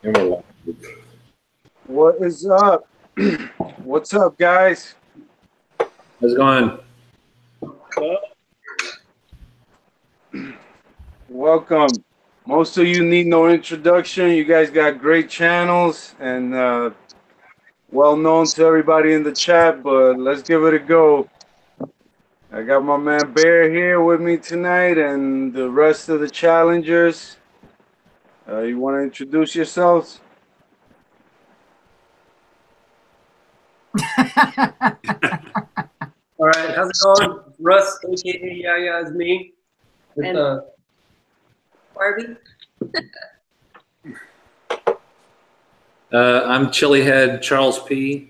Kimberlin. What is up? What's up, guys? How's it going? Welcome. Most of you need no introduction. You guys got great channels and well known to everybody in the chat, but let's give it a go. I got my man Bear here with me tonight and the rest of the challengers. You want to introduce yourselves? All right, how's it going? Russ, aka YAYA, is me. With Barbie. I'm Chilihead Charles P.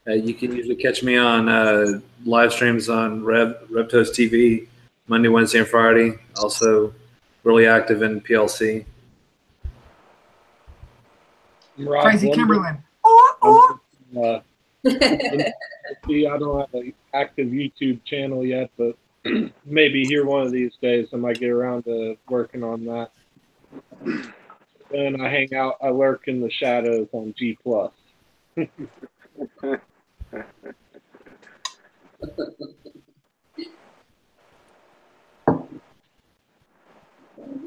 You can usually catch me on live streams on RevtosTV Monday, Wednesday, and Friday. Also, really active in PLC. Krazy Kimberlin. I don't have an active YouTube channel yet, but maybe here one of these days I might get around to working on that. And I hang out, I lurk in the shadows on G+.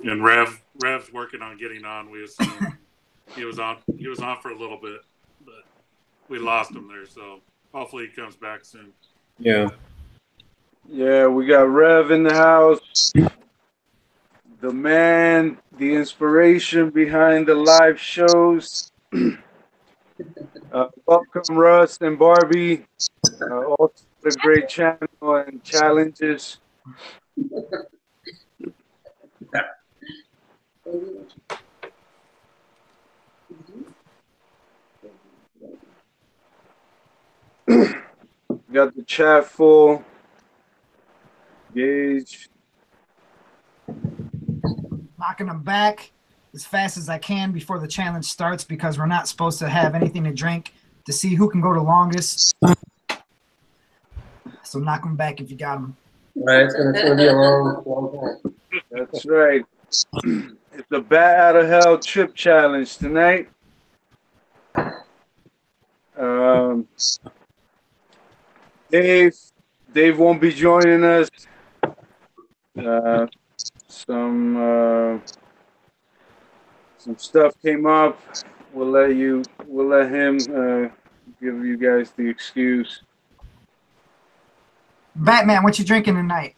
And Rev's working on getting on. We assume he was on for a little bit, but we lost him there. So hopefully he comes back soon. Yeah. Yeah, we got Rev in the house. The man, the inspiration behind the live shows. Welcome, Russ and Barbie. Also, a great channel and challenges. Got the chat full. Gage. Knocking them back as fast as I can before the challenge starts because we're not supposed to have anything to drink to see who can go the longest. So knock them back if you got them. Right, it's gonna be a long time. That's right. It's the Bat Out of Hell trip challenge tonight. Dave won't be joining us. Some stuff came up. We'll let him give you guys the excuse. Batman, what you drinking tonight?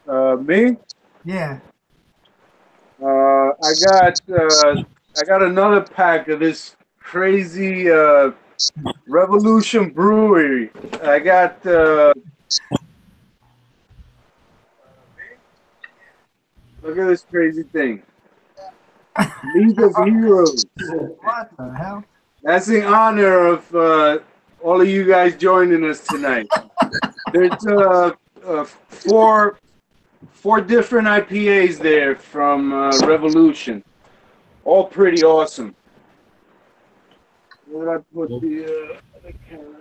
Me? Yeah. I got another pack of this crazy Revolution Brewery. I got look at this crazy thing. League of Heroes. What the hell? That's in honor of all of you guys joining us tonight. There's four different IPAs there from Revolution. All pretty awesome. Where did I put the camera?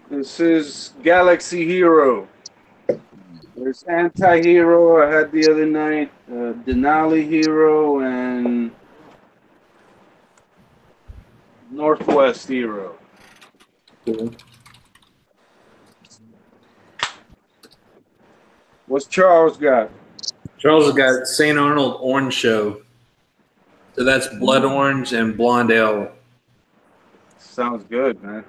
This is Galaxy Hero. There's Anti-Hero I had the other night, Denali Hero, and Northwest Hero. Cool. What's Charles got? Charles has got St. Arnold Orange Show. So that's blood orange and blonde ale. Sounds good, man.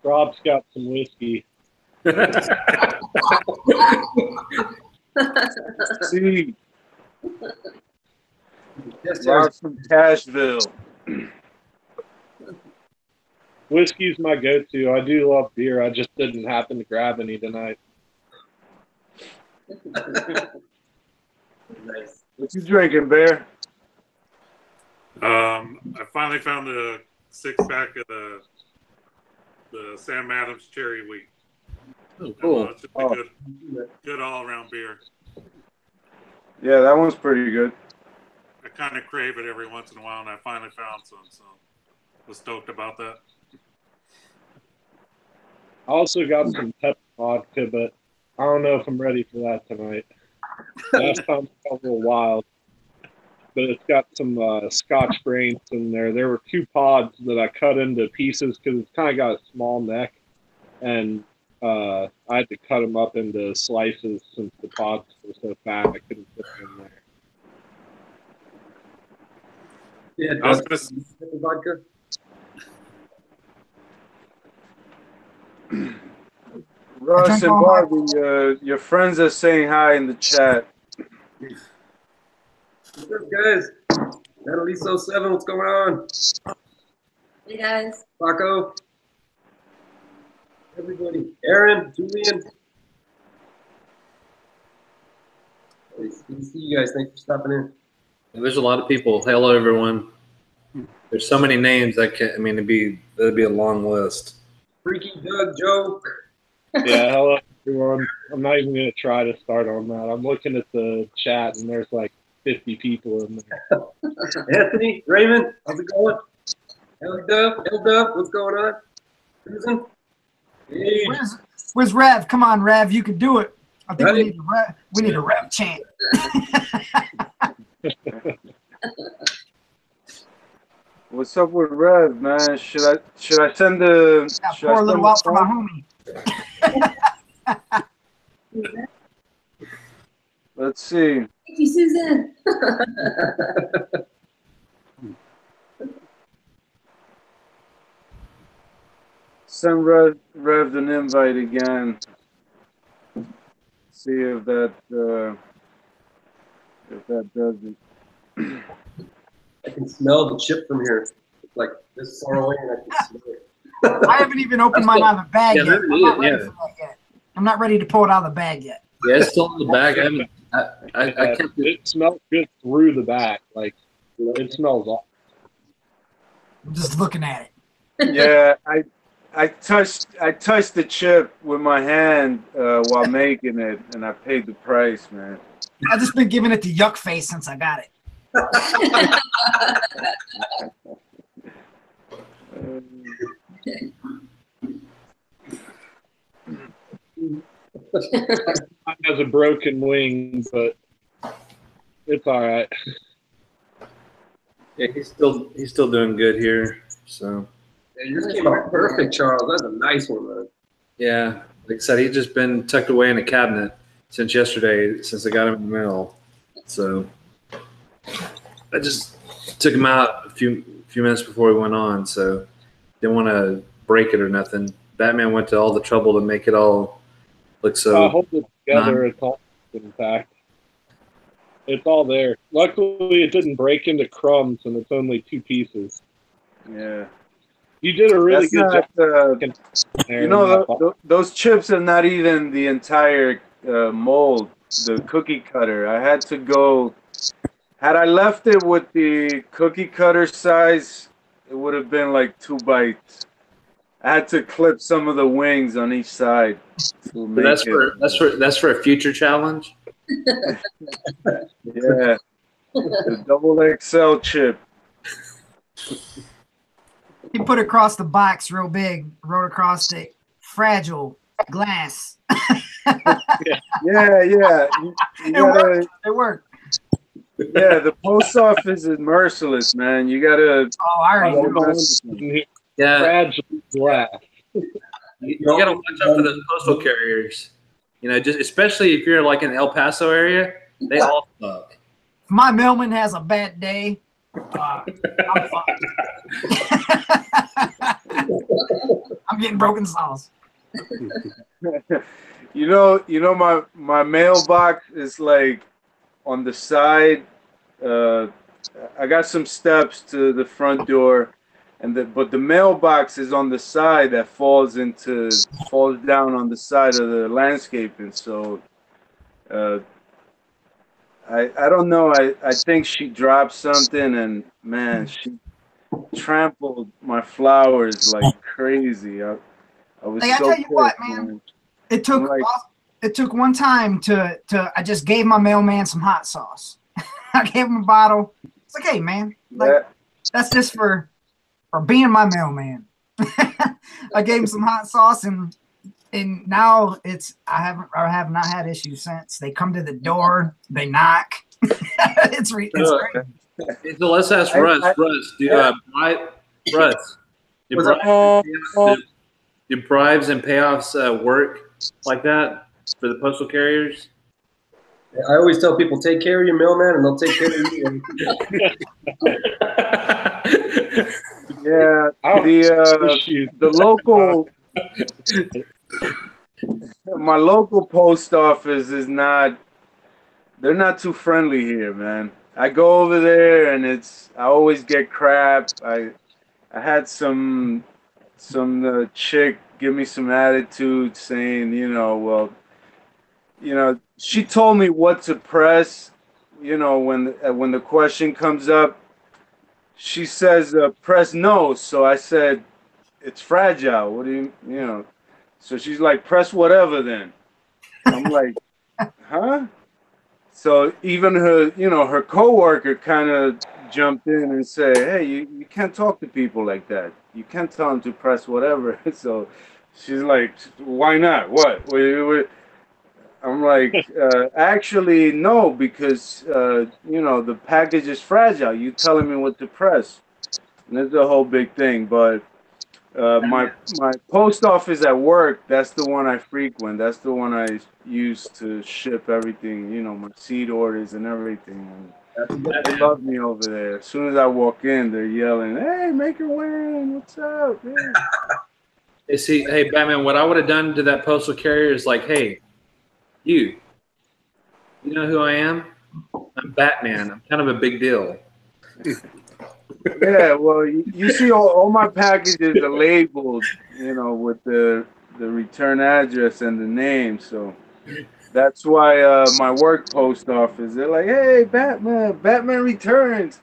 Rob's got some whiskey. See, Yes, Rob's from Cashville. Whiskey's my go-to. I do love beer. I just didn't happen to grab any tonight. Nice. What you drinking, Bear? I finally found a 6-pack of the Sam Adams Cherry Wheat. Oh, cool. It's just a good all-around beer. Yeah, that one's pretty good. I kind of crave it every once in a while, and I finally found some, so I was stoked about that. I also got some pepper vodka, but I don't know if I'm ready for that tonight. Last time it felt a little wild. But it's got some Scotch grains in there. There were 2 pods that I cut into pieces because it's kind of got a small neck. And I had to cut them up into slices since the pods were so fat I couldn't fit them in there. Yeah, I was gonna s- pepper vodka. Russ and all my- Barbie, your friends are saying hi in the chat. What's up, guys? Annalise 07, what's going on? Hey guys. Paco. Everybody. Aaron, Julian. It's good to see you guys. Thanks for stopping in. And there's a lot of people. Hello, everyone. There's so many names that can. I mean, that'd be a long list. Freaky Doug joke. Yeah, hello everyone. I'm not even going to try to start on that. I'm looking at the chat and there's like 50 people in there. Anthony, Raymond, how's it going? L-Dub, what's going on? Susan? Hey. Where's Rev? Come on, Rev, you can do it. I think Right. we need a Rev chant. What's up with Rev, man? Should I send the Got should I pour a send little the out for my phone? homie. Let's see. Thank you, Susan. Send Rev an invite again. See if that does it. I can smell the chip from here. It's like this far away and I can smell it. I haven't even opened mine out of the bag Yeah, yet. they're I'm not good, ready yeah. for that yet. I'm not ready to pull it out of the bag yet. Yeah, it's still in the bag. I kept it. It smells good through the back. Like, it smells awesome. I'm just looking at it. Yeah, I touched the chip with my hand while making it, and I paid the price, man. I've just been giving it the yuck face since I got it. Mine has a broken wing, but it's all right. Yeah, he's still doing good here. So Yeah, yours came out perfect, Charles. That's a nice one, man. yeah, like I said, he's just been tucked away in a cabinet since yesterday, since I got him in the mail. So I just took him out a few minutes before we went on, so didn't want to break it or nothing. Batman went to all the trouble to make it all look so. Hold it together. It's all intact. It's all there. Luckily, it didn't break into crumbs, and it's only 2 pieces. Yeah. You did a really That's good not, job. you know, those chips are not even the entire mold, the cookie cutter. I had to go. Had I left it with the cookie cutter size, it would have been like 2 bites. I had to clip some of the wings on each side. To make That's it. that's for a future challenge. Yeah, the double XL chip. He put it across the box real big, wrote across it, fragile glass. Yeah. You It gotta, worked. It worked. yeah, the post office is merciless, man. You gotta. Oh, I already Yeah, Fragile glass. you gotta watch out for those postal carriers. You know, just especially if you're like in the El Paso area, they all suck. If my mailman has a bad day, I'm fucked. I'm getting broken saws. You know, my mailbox is like on the side. I got some steps to the front door, but the mailbox is on the side that falls down on the side of the landscaping. So, I don't know. I think she dropped something, and man, she trampled my flowers like crazy. I was Hey, I so tell you what, pissed, man. It took Like- it took one time to I just gave my mailman some hot sauce. I gave him a bottle. It's like, hey man, like Yeah. that's just for being my mailman. I gave him some hot sauce and And now I have not had issues since. They come to the door, they knock. It's great. So let's ask Russ. Russ, Russ, do bribes and payoffs work like that for the postal carriers? I always tell people, take care of your mailman, and they'll take care of you. Yeah, the local, my local post office is not. They're not too friendly here, man. I go over there and I always get crap. I had some chick give me some attitude saying, she told me what to press, when the question comes up. She says, press no. So I said, it's fragile. What do you? So she's like, press whatever then. I'm like, huh? So even her coworker kind of jumped in and said, hey, you can't talk to people like that. You can't tell them to press whatever. So she's like, why not? What? I'm like, actually, no, because, the package is fragile. You telling me what to press. And it's a whole big thing. But my post office at work, that's the one I frequent. That's the one I use to ship everything, my seed orders and everything. And they love me over there. As soon as I walk in, they're yelling, hey, make her win. What's up? Yeah. Hey, Batman, what I would have done to that postal carrier is like, hey, you know who I am? I'm Batman. I'm kind of a big deal. Yeah, well, you see all my packages are labeled, with the return address and the name. So that's why my work post office, they're like, hey, Batman returns.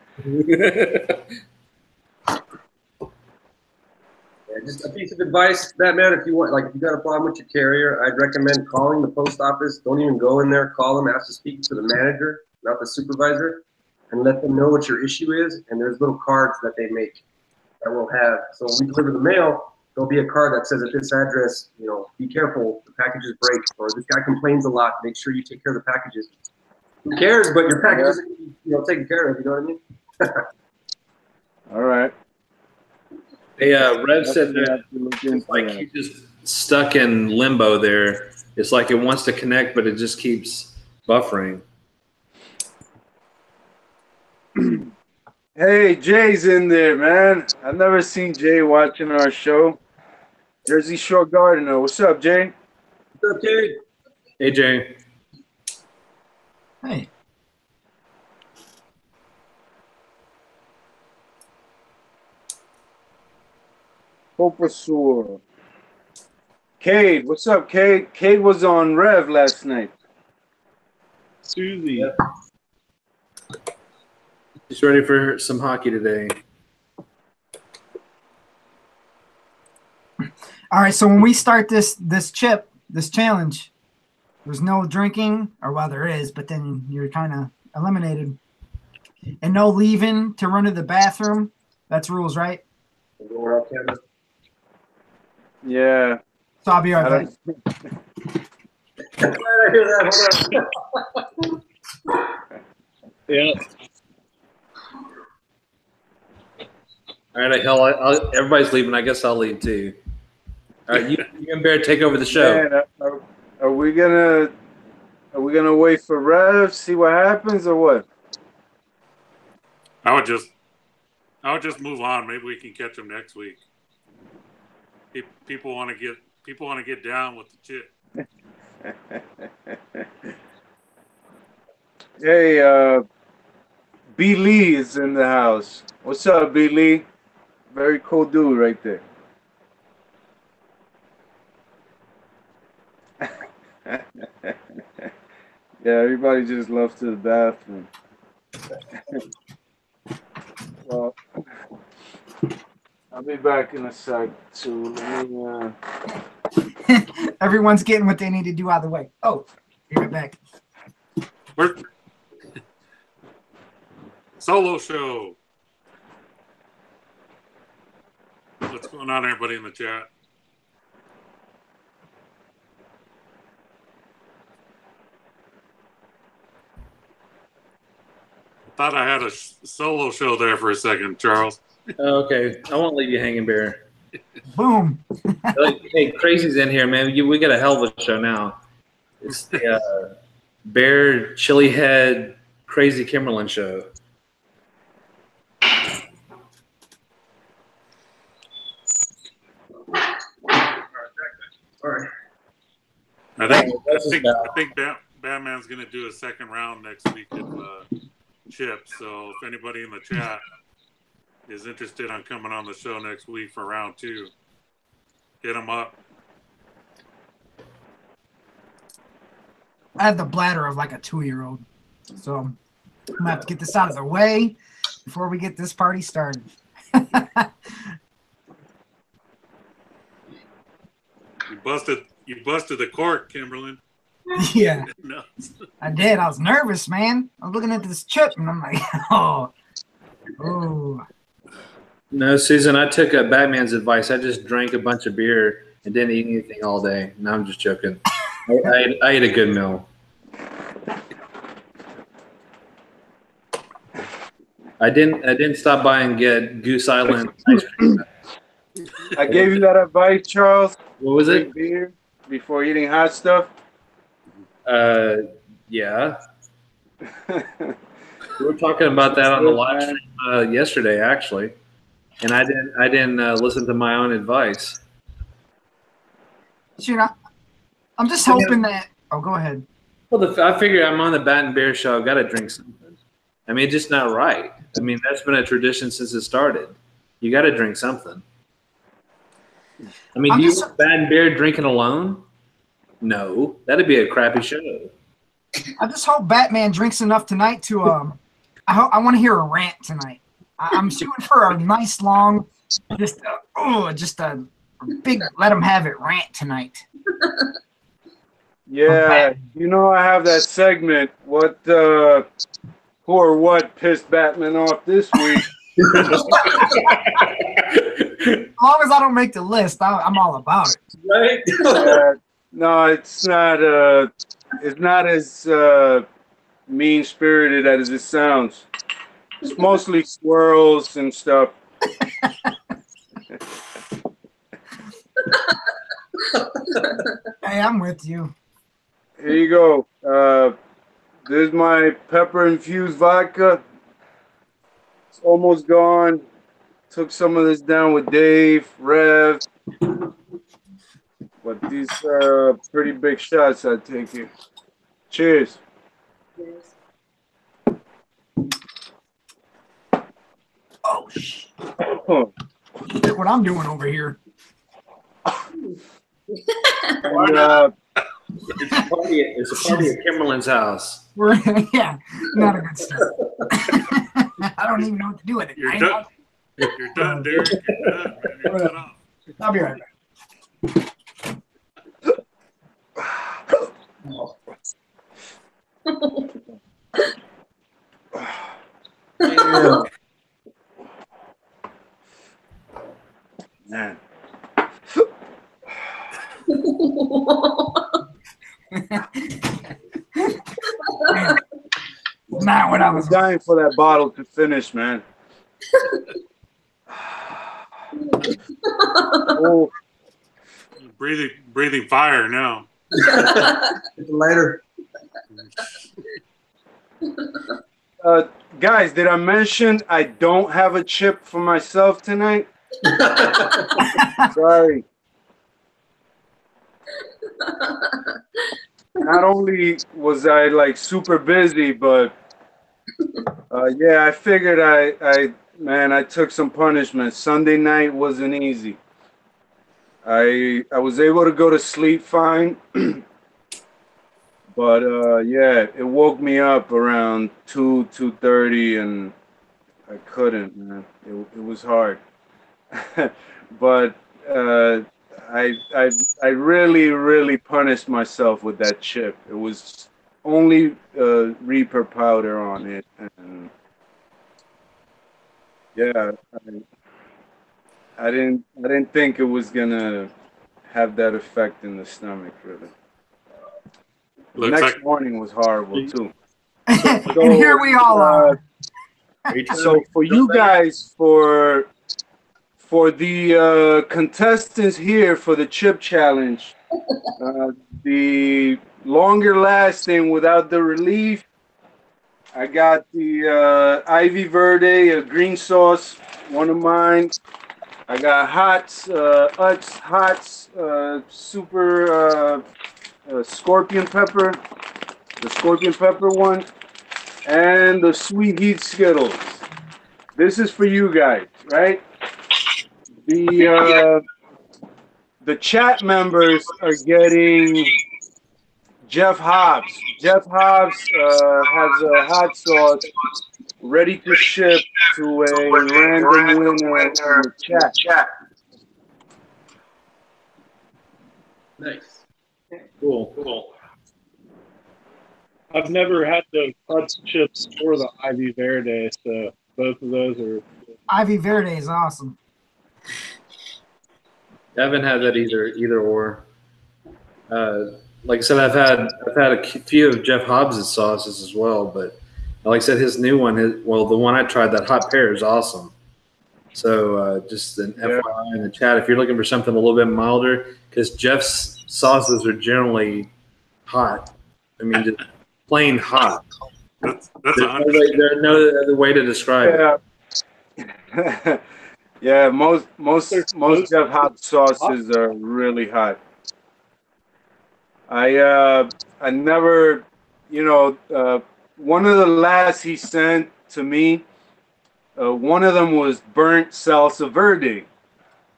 Just a piece of advice, Batman, if you got a problem with your carrier, I'd recommend calling the post office. Don't even go in there. Call them, ask to speak to the manager, not the supervisor, and let them know what your issue is. And there's little cards that they make that will have. So when we deliver the mail, there'll be a card that says at this address, be careful, the packages break, or this guy complains a lot. Make sure you take care of the packages. Who cares? But your packages, taken care of. You know what I mean? All right. Hey, Rev said that it's like he's just stuck in limbo there. It's like it wants to connect, but it just keeps buffering. Hey, Jay's in there, man. I've never seen Jay watching our show. Jersey Shore Gardener. What's up, Jay? What's up, Jay? Hey, Jay. Hey. Professor. Cade, what's up, Cade? Cade was on Rev last night. Susie. Yep. He's ready for some hockey today. All right, so when we start this challenge, there's no drinking, or well, there is, but then you're kind of eliminated. And no leaving to run to the bathroom. That's rules, right? Yeah. So I'll be right back. I hear that. Hold on. Yeah. All right, everybody's leaving. I guess I'll leave too. All right, you and Bear take over the show. Man, are we gonna wait for Rev, see what happens, or what? I would just move on. Maybe we can catch them next week. People want to get down with the chit. Hey, B. Lee is in the house. What's up, B. Lee? Very cool dude right there. Yeah, everybody just loves to the bathroom. Well, I'll be back in a sec too. Everyone's getting what they need to do out of the way. Oh, be right back. Solo show. What's going on, everybody in the chat? thought I had a solo show there for a second, Charles. Okay, I won't leave you hanging, Bear. Boom. Hey, Krazy's in here, man. We got a hell of a show now. It's the Bear Chili Head Crazy Kimberlin show. All right. I think Batman's going to do a second round next week at Chip. So if anybody in the chat is interested on coming on the show next week for round 2, hit him up. I have the bladder of like a 2-year-old. So I'm going to have to get this out of the way before we get this party started. You busted the cork, Kimberlin. Yeah, No. I did. I was nervous, man. I was looking at this chip and I'm like, oh. No, Susan, I took Batman's advice. I just drank a bunch of beer and didn't eat anything all day. No, I'm just joking. I ate a good meal. I didn't stop by and get Goose Island ice cream. I gave you that advice, Charles. What was it? Drink beer before eating hot stuff. Yeah. We were talking about that on the live stream yesterday, actually, and I didn't listen to my own advice. I'm just hoping that. Oh, go ahead. Well, I figure I'm on the Bat and Bear show. I've got to drink something. I mean, it's just not right. I mean, that's been a tradition since it started. You got to drink something. I mean, do you want Bat and Bear drinking alone? No, that'd be a crappy show. I just hope Batman drinks enough tonight to. I want to hear a rant tonight. I'm shooting for a nice long, just a big let him have it rant tonight. Yeah, you know I have that segment. What, who or what pissed Batman off this week? As long as I don't make the list, I'm all about it. Right? No, it's not. It's not as mean-spirited as it sounds. It's mostly squirrels and stuff. Hey, I'm with you. Here you go. There's my pepper-infused vodka. It's almost gone. Took some of this down with Dave, Rev. But these are pretty big shots, I take it. Cheers. Yes. Oh, shit. Look what I'm doing over here. And, It's a party at Kimberlin's house. Yeah, not a good start. I don't even know what to do with it. You're done. You're done, Derek. You're done. You're cut off. I'll be right back. man. Not what I I'm was. dying for that bottle to finish, man. Oh, Breathing fire now. Later. guys, did I mention I don't have a chip for myself tonight? Sorry. Not only was I like super busy, but yeah, I figured I took some punishment. Sunday night wasn't easy. I was able to go to sleep fine, but yeah, it woke me up around 2:30, and I couldn't, man. It was hard, but I really punished myself with that chip. It was only Reaper powder on it, and yeah, I didn't think it was gonna have that effect in the stomach, really. The Looks next like morning was horrible too. And here we all are. So for you guys, for the contestants here for the chip challenge, the longer lasting without the relief, I got the Ivy Verde, a green sauce, one of mine. I got Hots, super scorpion pepper, the scorpion pepper one, and the sweet heat Skittles. This is for you guys, right? The chat members are getting Jeff Hobbs. Jeff Hobbs has a hot sauce ready to ship to a random winner in the chat. Nice. Cool. I've never had the Utz chips or the Ivy Verde, so both of those are. Ivy Verde is awesome. I haven't had that either or. Like I said, I've had a few of Jeff Hobbs' sauces as well, but like I said, his new one, the one I tried, that hot pear, is awesome. So just an FYI in the chat, if you're looking for something a little bit milder, because Jeff's sauces are generally hot. I mean, just plain hot. That's There's no other way to describe it. Yeah, most Jeff Hobbs sauces are really hot. I never, one of the last he sent to me, one of them was burnt salsa verde.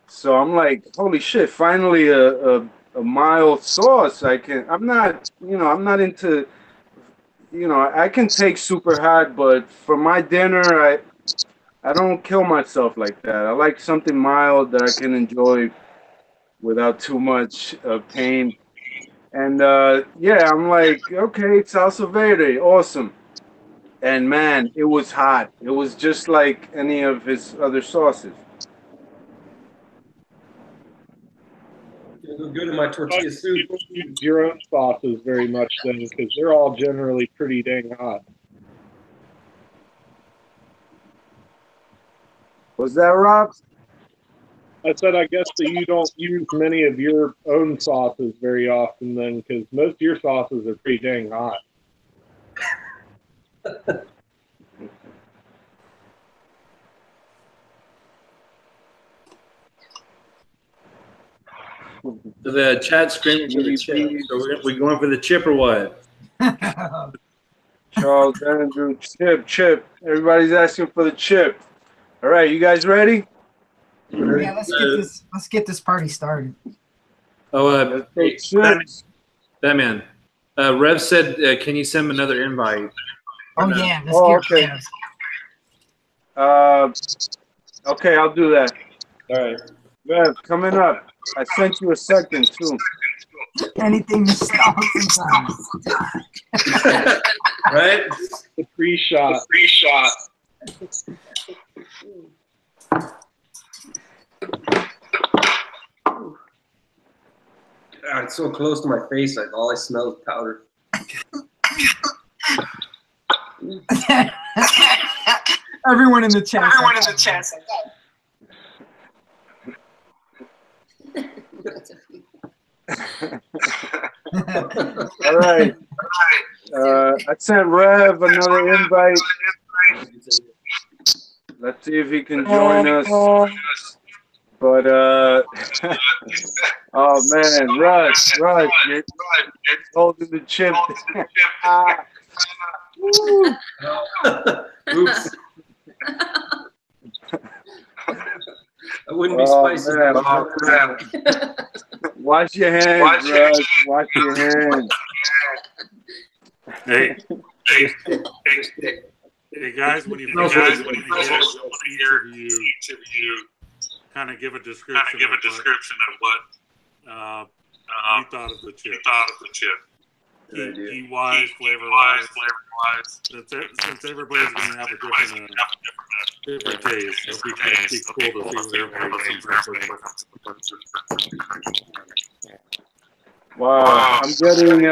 So I'm like, holy shit! Finally, a mild sauce. I'm not into, I can take super hot, but for my dinner, I don't kill myself like that. I like something mild that I can enjoy without too much pain. And I'm like, okay, salsa verde, awesome. And man, it was hot. It was just like any of his other sauces. It was good in my tortilla soup. You don't use your own sauces very much then, because they're all generally pretty dang hot. Was that Rob? I said, I guess that you don't use many of your own sauces very often then, because most of your sauces are pretty dang hot. The chat screaming for the chip. So we going for the chip or what? Charles Andrew, chip. Everybody's asking for the chip. All right, you guys ready? Yeah, let's get this party started. Oh, Batman. Rev said, "Can you send him another invite?" Oh yeah, let's get okay, I'll do that. All right, Rev, coming up. I sent you a second too. Anything to stall sometimes. Right? The pre-shot. God, it's so close to my face. Like all I smell is powder. Everyone in the chat. All right. I sent Rev another invite. Let's see if he can join us. But oh man, Russ, you're holding the chip. Oops. I wouldn't be spicy. Man. Wash your hands, Russ. Wash your hands. Hey guys, when you finish each of you kind of give a description of what you thought of the chip. Heat wise, flavor wise. Since everybody's gonna have a different taste, it'll be cool to see what everybody Wow, I'm getting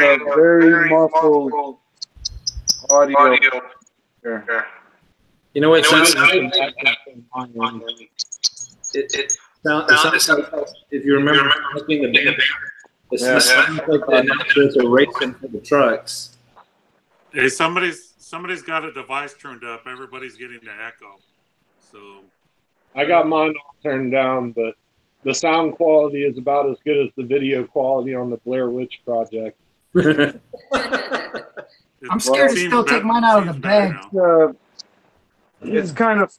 a very muffled audio. Here. You know what? It sounds like, if you remember looking at the band, it sounds like the announcers are racing for the trucks. Hey, somebody's got a device turned up. Everybody's getting the echo. So I got mine all turned down, but the sound quality is about as good as the video quality on the Blair Witch Project. I'm scared to still take mine out of the bag. It's kind of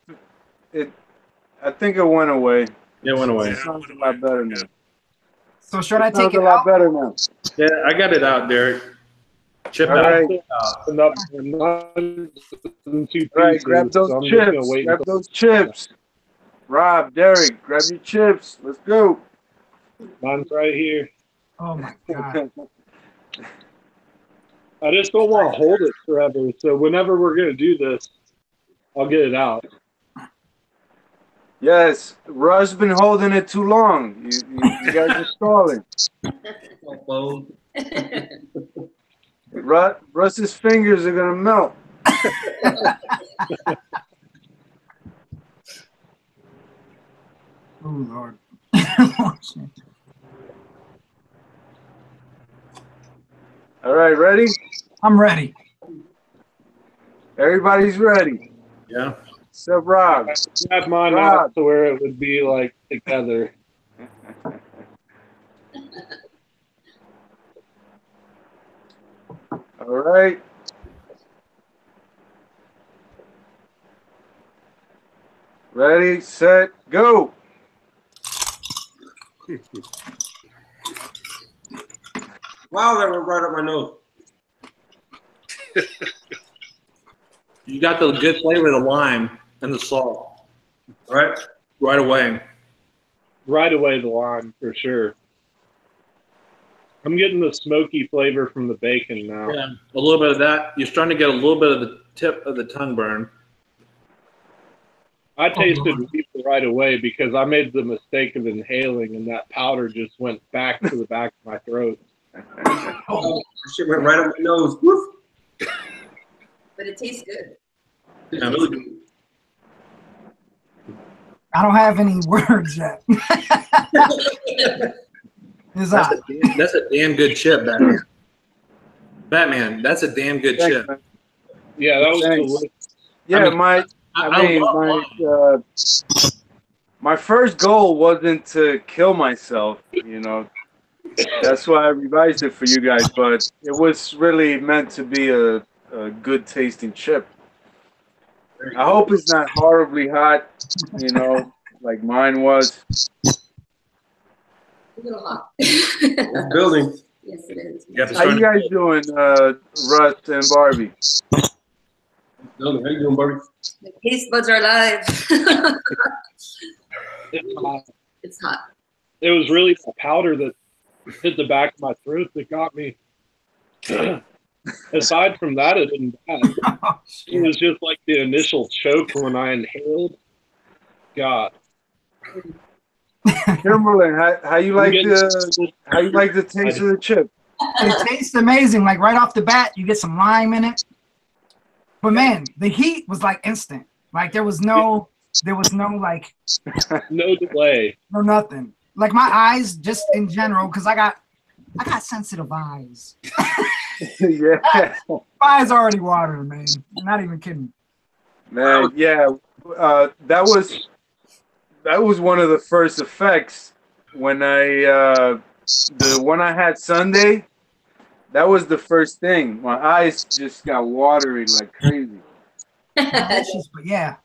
I think it went away. It went away. It sounds a lot better now. So should I take it a lot out? better now. Yeah, I got it out, Derek. Chip All out. right. Right, grab those chips. Grab those chips. Rob, Derek, grab your chips. Let's go. Mine's right here. Oh my god. I just don't want to hold it forever. So whenever we're going to do this, I'll get it out. Yes, Russ been holding it too long. You guys are stalling. Russ's fingers are gonna melt. Oh Lord. All right, ready? I'm ready. Everybody's ready. Yeah. Except Rob. I had mine out to where it would be like together. All right. Ready, set, go. Wow, that went right up my nose. You got the good flavor of the lime and the salt. Right? Right away. Right away, the lime, for sure. I'm getting the smoky flavor from the bacon now. Yeah, a little bit of that. You're starting to get a little bit of the tip of the tongue burn. I tasted reefer right away because I made the mistake of inhaling, and that powder just went back to the back of my throat. Oh, shit went right up my nose. Woof. But it tastes good. Yeah, I don't have any words yet. that's a damn good chip, Batman. Batman, that's a damn good chip. Man. Yeah, that was delicious. Yeah, my first goal wasn't to kill myself, you know. That's why I revised it for you guys, but it was really meant to be a good tasting chip. I hope it's not horribly hot, you know, like mine was. A little hot. It's building. Yes, it is. How you guys doing, Russ and Barbie? Building. How you doing, Barbie? The taste buds are alive. It's hot. It's hot. It was really the powder that hit the back of my throat that got me. Aside from that, it didn't bad. It was just like the initial choke when I inhaled. God. Kimberlin, how you like the taste of the chip? It tastes amazing. Like right off the bat, you get some lime in it. But man, the heat was like instant. Like there was no like No delay. no nothing. Like my eyes, just in general, because I got sensitive eyes. Yeah. My eyes already watering, man. I'm not even kidding. Man, yeah. That was one of the first effects when the one I had Sunday. That was the first thing. My eyes just got watery like crazy. Delicious, but yeah.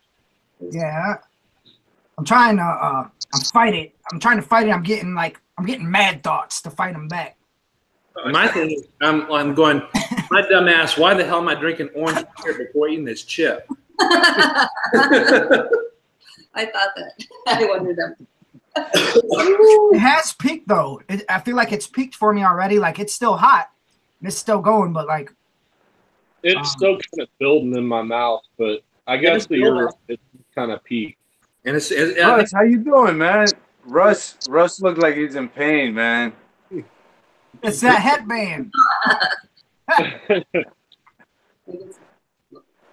I'm trying to fight it. I'm trying to fight it. I'm getting mad thoughts to fight them back. My thing is, I'm going, my dumb ass, why the hell am I drinking orange beer before eating this chip? I thought that. I wondered that. It has peaked though. I feel like it's peaked for me already. Like it's still hot. It's still going, but like it's still kind of building in my mouth, but I guess it's kind of peaked. And it's Russ, how you doing, man? Russ looked like he's in pain, man. it's that headband.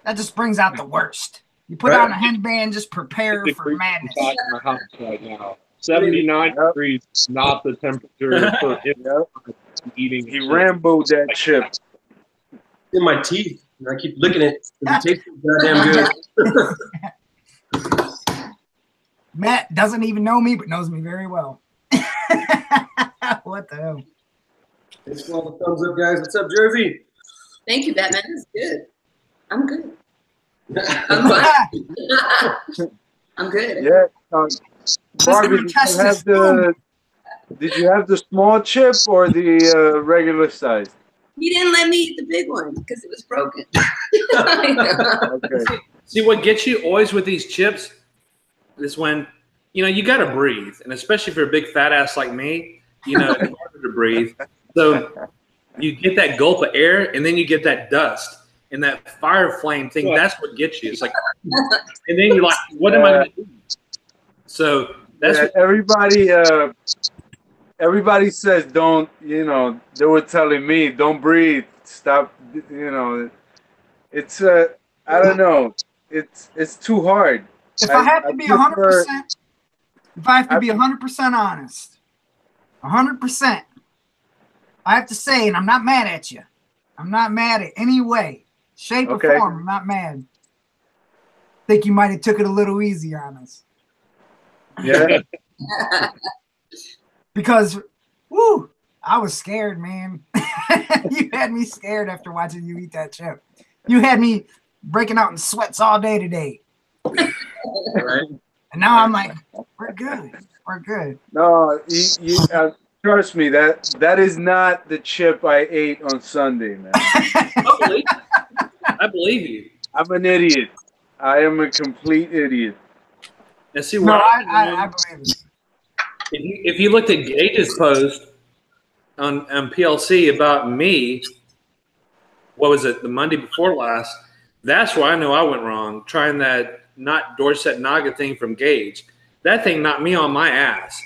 That just brings out the worst. You put on a headband, just prepare for madness. In my house right now. 79 degrees is not the temperature for eating. He Rambo'd that chip. In my teeth. And I keep licking it. It tastes goddamn good. Matt doesn't even know me, but knows me very well. What the hell? Thanks for all the thumbs up, guys. What's up, Jersey? Thank you, Batman. That's good. I'm good. I'm good. Yeah. Barbie, did you have the small chip or the regular size? He didn't let me eat the big one because it was broken. Okay. See, what gets you always with these chips is when, you got to breathe. And especially if you're a big fat ass like me, it's harder to breathe. So you get that gulp of air and then you get that dust and that fire flame thing. That's what gets you. It's like, and then you're like, what am I going to do? So that's what everybody says don't, they were telling me don't breathe, stop, it's I don't know, it's too hard. If I have to be 100%, if I have to be 100% honest, 100%, I have to say, and I'm not mad at you. I'm not mad at any way, shape or form. I'm not mad. Think you might have took it a little easier on us. Yeah. Because, woo, I was scared, man. You had me scared after watching you eat that chip. You had me breaking out in sweats all day today. Right. And now I'm like, we're good. We're good. No, you trust me, that is not the chip I ate on Sunday, man. I believe you. I'm an idiot. I am a complete idiot. And see, No, I believe it. If you looked at Gage's post on PLC about me, what was it, the Monday before last, that's where I know I went wrong, trying that not Dorset Naga thing from Gage. That thing knocked me on my ass.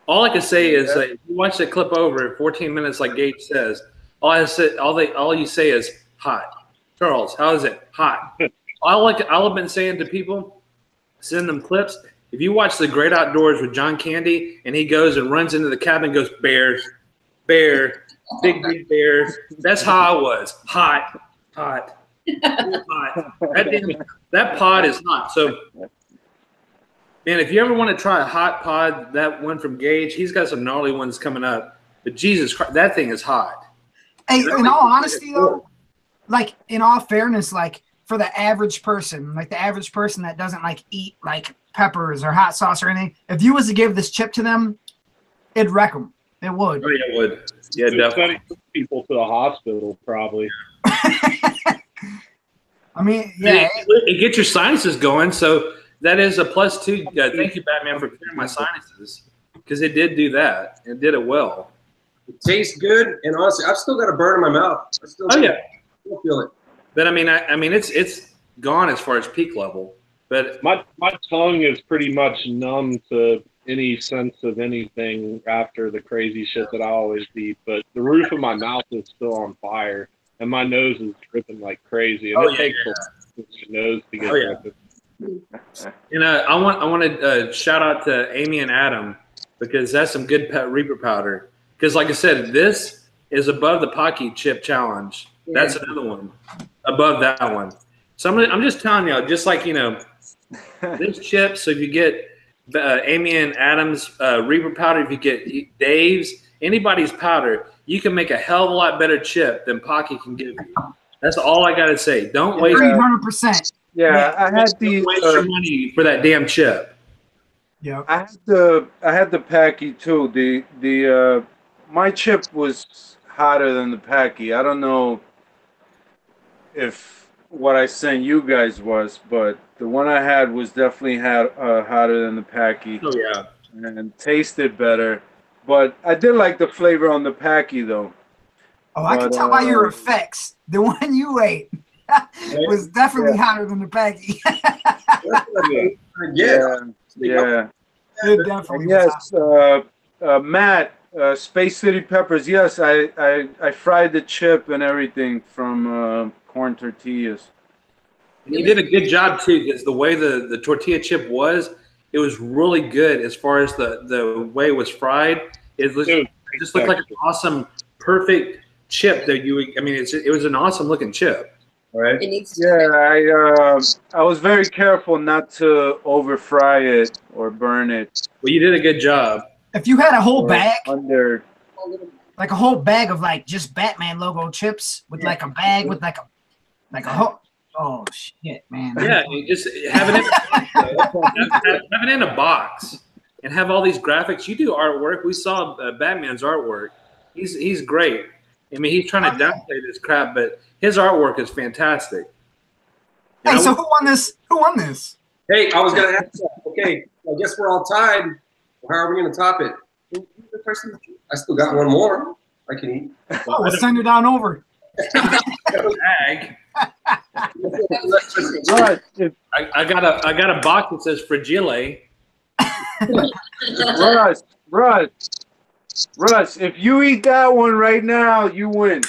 All I can say is you watch the clip over 14 minutes like Gage says, all you say is hot. Charles, how is it? Hot. All I've been saying to people, send them clips. If you watch The Great Outdoors with John Candy and he goes and runs into the cabin and goes, bear, big bear. That's how I was. Hot. Hot. That pod is hot. So, man, if you ever want to try a hot pod, that one from Gage, he's got some gnarly ones coming up. But Jesus Christ, that thing is hot. Hey, in all honesty, though, like, in all fairness, like, for the average person, like the average person that doesn't like eat like peppers or hot sauce or anything, if you was to give this chip to them, it'd wreck them. It would. Oh, yeah, it would. Yeah, definitely. People to the hospital, probably. I mean, yeah. It gets your sinuses going, so that is a plus too. Thank you, Batman, for clearing my sinuses, because it did do that. It did it well. It tastes good, and honestly, I've still got a burn in my mouth. I still feel it. But I mean, it's gone as far as peak level. But my tongue is pretty much numb to any sense of anything after the crazy shit that I always eat. But the roof of my mouth is still on fire, and my nose is dripping like crazy. And it takes a lot for my nose to get dripping. And I want to shout out to Amy and Adam, because that's some good Reaper powder. Because like I said, this is above the Pocky Chip Challenge. That's another one above that one. So I'm just telling you, just like, this chip. So if you get Amy and Adam's Reaper powder, if you get Dave's, anybody's powder, you can make a hell of a lot better chip than Pocky can give you. That's all I got to say. Don't waste 300%. Yeah, I had don't waste your money for that damn chip. Yeah. I had the Packy too. My chip was hotter than the Packy. I don't know if what I sent you guys was, but the one I had was definitely hotter than the Packy. Oh yeah, and tasted better. But I did like the flavor on the Packy though. Oh, I can tell by your effects. The one you ate was definitely hotter than the Packy. Yeah. It definitely was hot. Matt, Space City Peppers. Yes, I fried the chip and everything from corn tortillas. And you did a good job too, because the way the tortilla chip was, it was really good as far as the way it was fried. It just looked like an awesome, perfect chip that you would. I mean, it was an awesome looking chip. Right? Yeah, I was very careful not to over fry it or burn it. Well, you did a good job. If you had a whole bag, like a whole bag of like just Batman logo chips with like a bag with like a whole. Oh shit, man! Yeah, you just have it have it in a box and have all these graphics. You do artwork. We saw Batman's artwork. He's great. I mean, he's trying to downplay this crap, but his artwork is fantastic. Hey, so who won this? Who won this? Hey, I was gonna ask that. Okay, I guess we're all tied. How are we gonna top it? I still got one more I can eat. Oh, we'll send it on over. Bag. I got a box that says Fragile. Russ, if you eat that one right now, you win.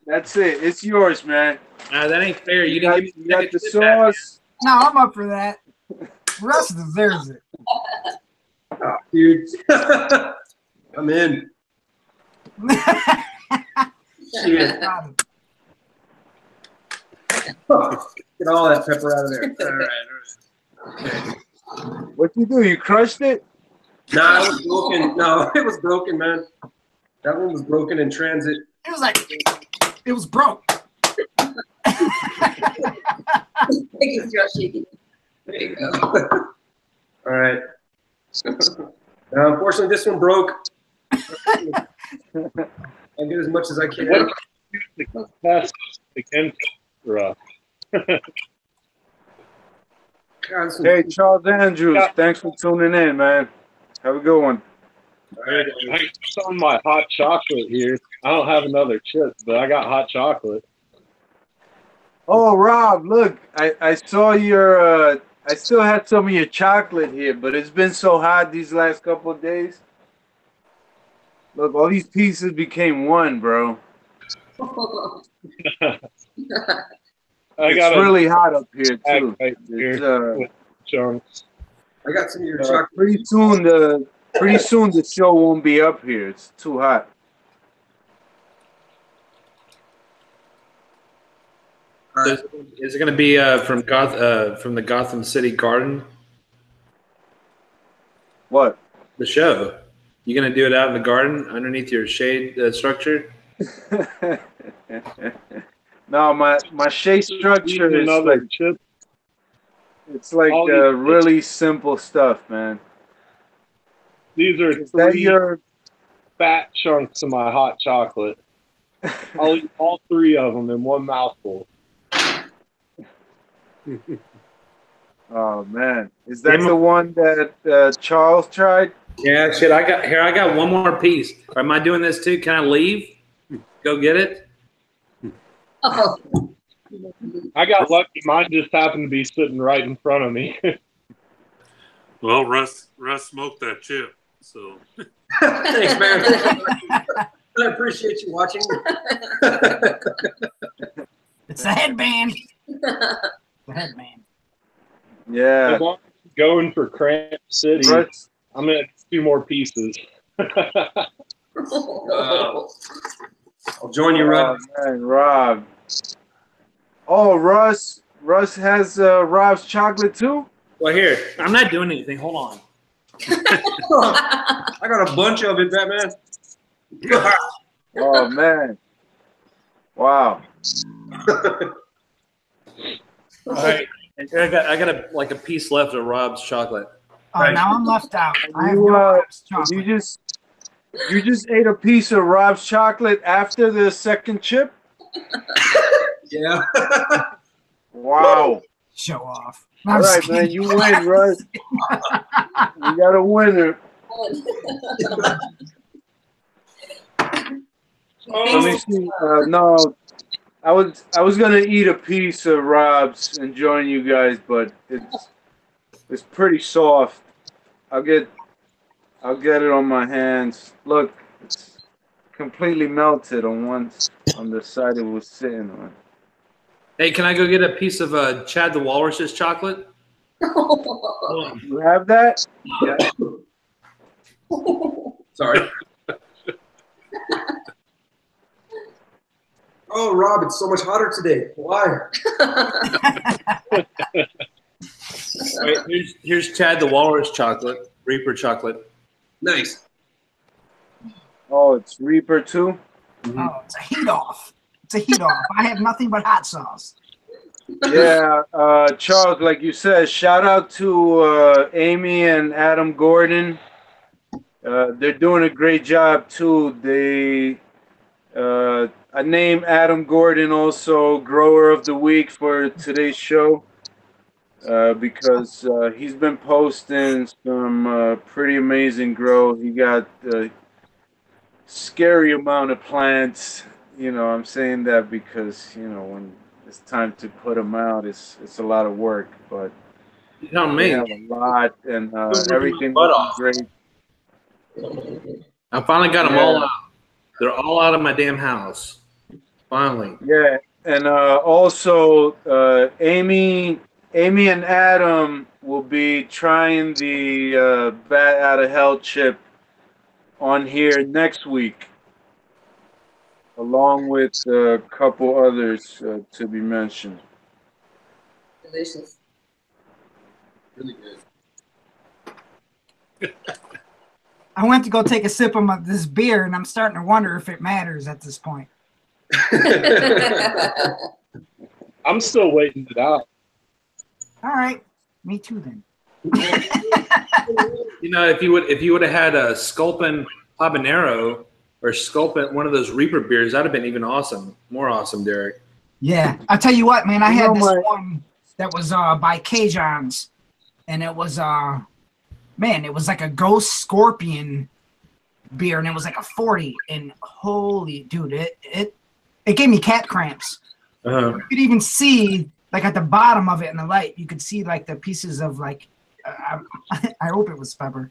That's it. It's yours, man. That ain't fair. You didn't give me you got the sauce. No, I'm up for that. Russ deserves it. Oh, dude. I'm in. Shit. Get all that pepper out of there. All right. Okay. What'd you do? You crushed it? Nah, it was broken. No, it was broken, man. That one was broken in transit. It was like, it was broke. There you go. All right. Unfortunately, this one broke. I'll get as much as I can. What the best against Russ? Hey, Charles Andrews, thanks for tuning in, man. Have a good one. I got some of my hot chocolate here. I don't have another chip, but I got hot chocolate. Oh, Rob, look, I saw your, I still had some of your chocolate here, but it's been so hot these last couple of days. Look, all these pieces became one, bro. It's really hot up here, too. Right here with chunks. I got some of your chocolate. Pretty soon the show won't be up here. It's too hot. Is it going to be from the Gotham City Garden? What? The show. You going to do it out in the garden underneath your shade structure? No, my shade structure is another like chip. It's like really simple stuff, man. These are three fat chunks of my hot chocolate. I'll eat all three of them in one mouthful. Oh man, is that the one that Charles tried? Yeah, shit. I got one more piece. Am I doing this too? Can I leave? Go get it. Oh. I got lucky. Mine just happened to be sitting right in front of me. Well, Russ smoked that chip, so. Thanks, man. I appreciate you watching. It's the headband. The headband. Yeah. As long as you're going for Cramp City, I'm going to get 2 more pieces. I'll join you, Rob. Oh, man, Rob. Oh, Russ has Rob's chocolate too? Well, here. I'm not doing anything. Hold on. I got a bunch of it, Batman. Oh, man. Wow. All right. I got a piece left of Rob's chocolate. Oh, Right. now I'm left out. I have no Rob's chocolate. You just ate a piece of Rob's chocolate after the second chip? Yeah. Wow. Show off. All right, man. You win, Russ. You got a winner. Let me see. No, I was gonna eat a piece of Rob's and join you guys, but it's pretty soft. I'll get it on my hands. Look, it's completely melted on the side it was sitting on. Hey, can I go get a piece of Chad the Walrus's chocolate? Hold on. You have that? Yeah. Sorry. Oh, Rob, it's so much hotter today. Why? Wait, here's Chad the Walrus chocolate, Reaper chocolate. Nice. Oh, it's Reaper too? Oh, it's a heat off. It's a heat off. I have nothing but hot sauce. Yeah, Charles, like you said, shout out to Amy and Adam Gordon. They're doing a great job too. I named Adam Gordon also Grower of the Week for today's show because he's been posting some pretty amazing growth. He got a scary amount of plants. You know, I'm saying that because, you know, when it's time to put them out, it's a lot of work, but You tell they me. have a lot and Who's everything butt looking off? great. I finally got them all Yeah. out. They're all out of my damn house. Finally. Yeah, and also Amy and Adam will be trying the Bat Out of Hell chip on here next week, along with a couple others to be mentioned. Delicious. Really good. I went to go take a sip of this beer, and I'm starting to wonder if it matters at this point. I'm still waiting it out. All right, me too then. You know, if you would have had a Sculpin Habanero or Sculpin, one of those Reaper beers, that'd have been even awesome. More awesome, Derek. Yeah, I tell you what, man, I had know this my- one that was by Cajuns, and it was man, it was like a ghost scorpion beer, and it was like a 40, and holy dude, it gave me cat cramps. Uh-huh. You could even see, like at the bottom of it in the light, you could see like the pieces of like, I hope it was pepper.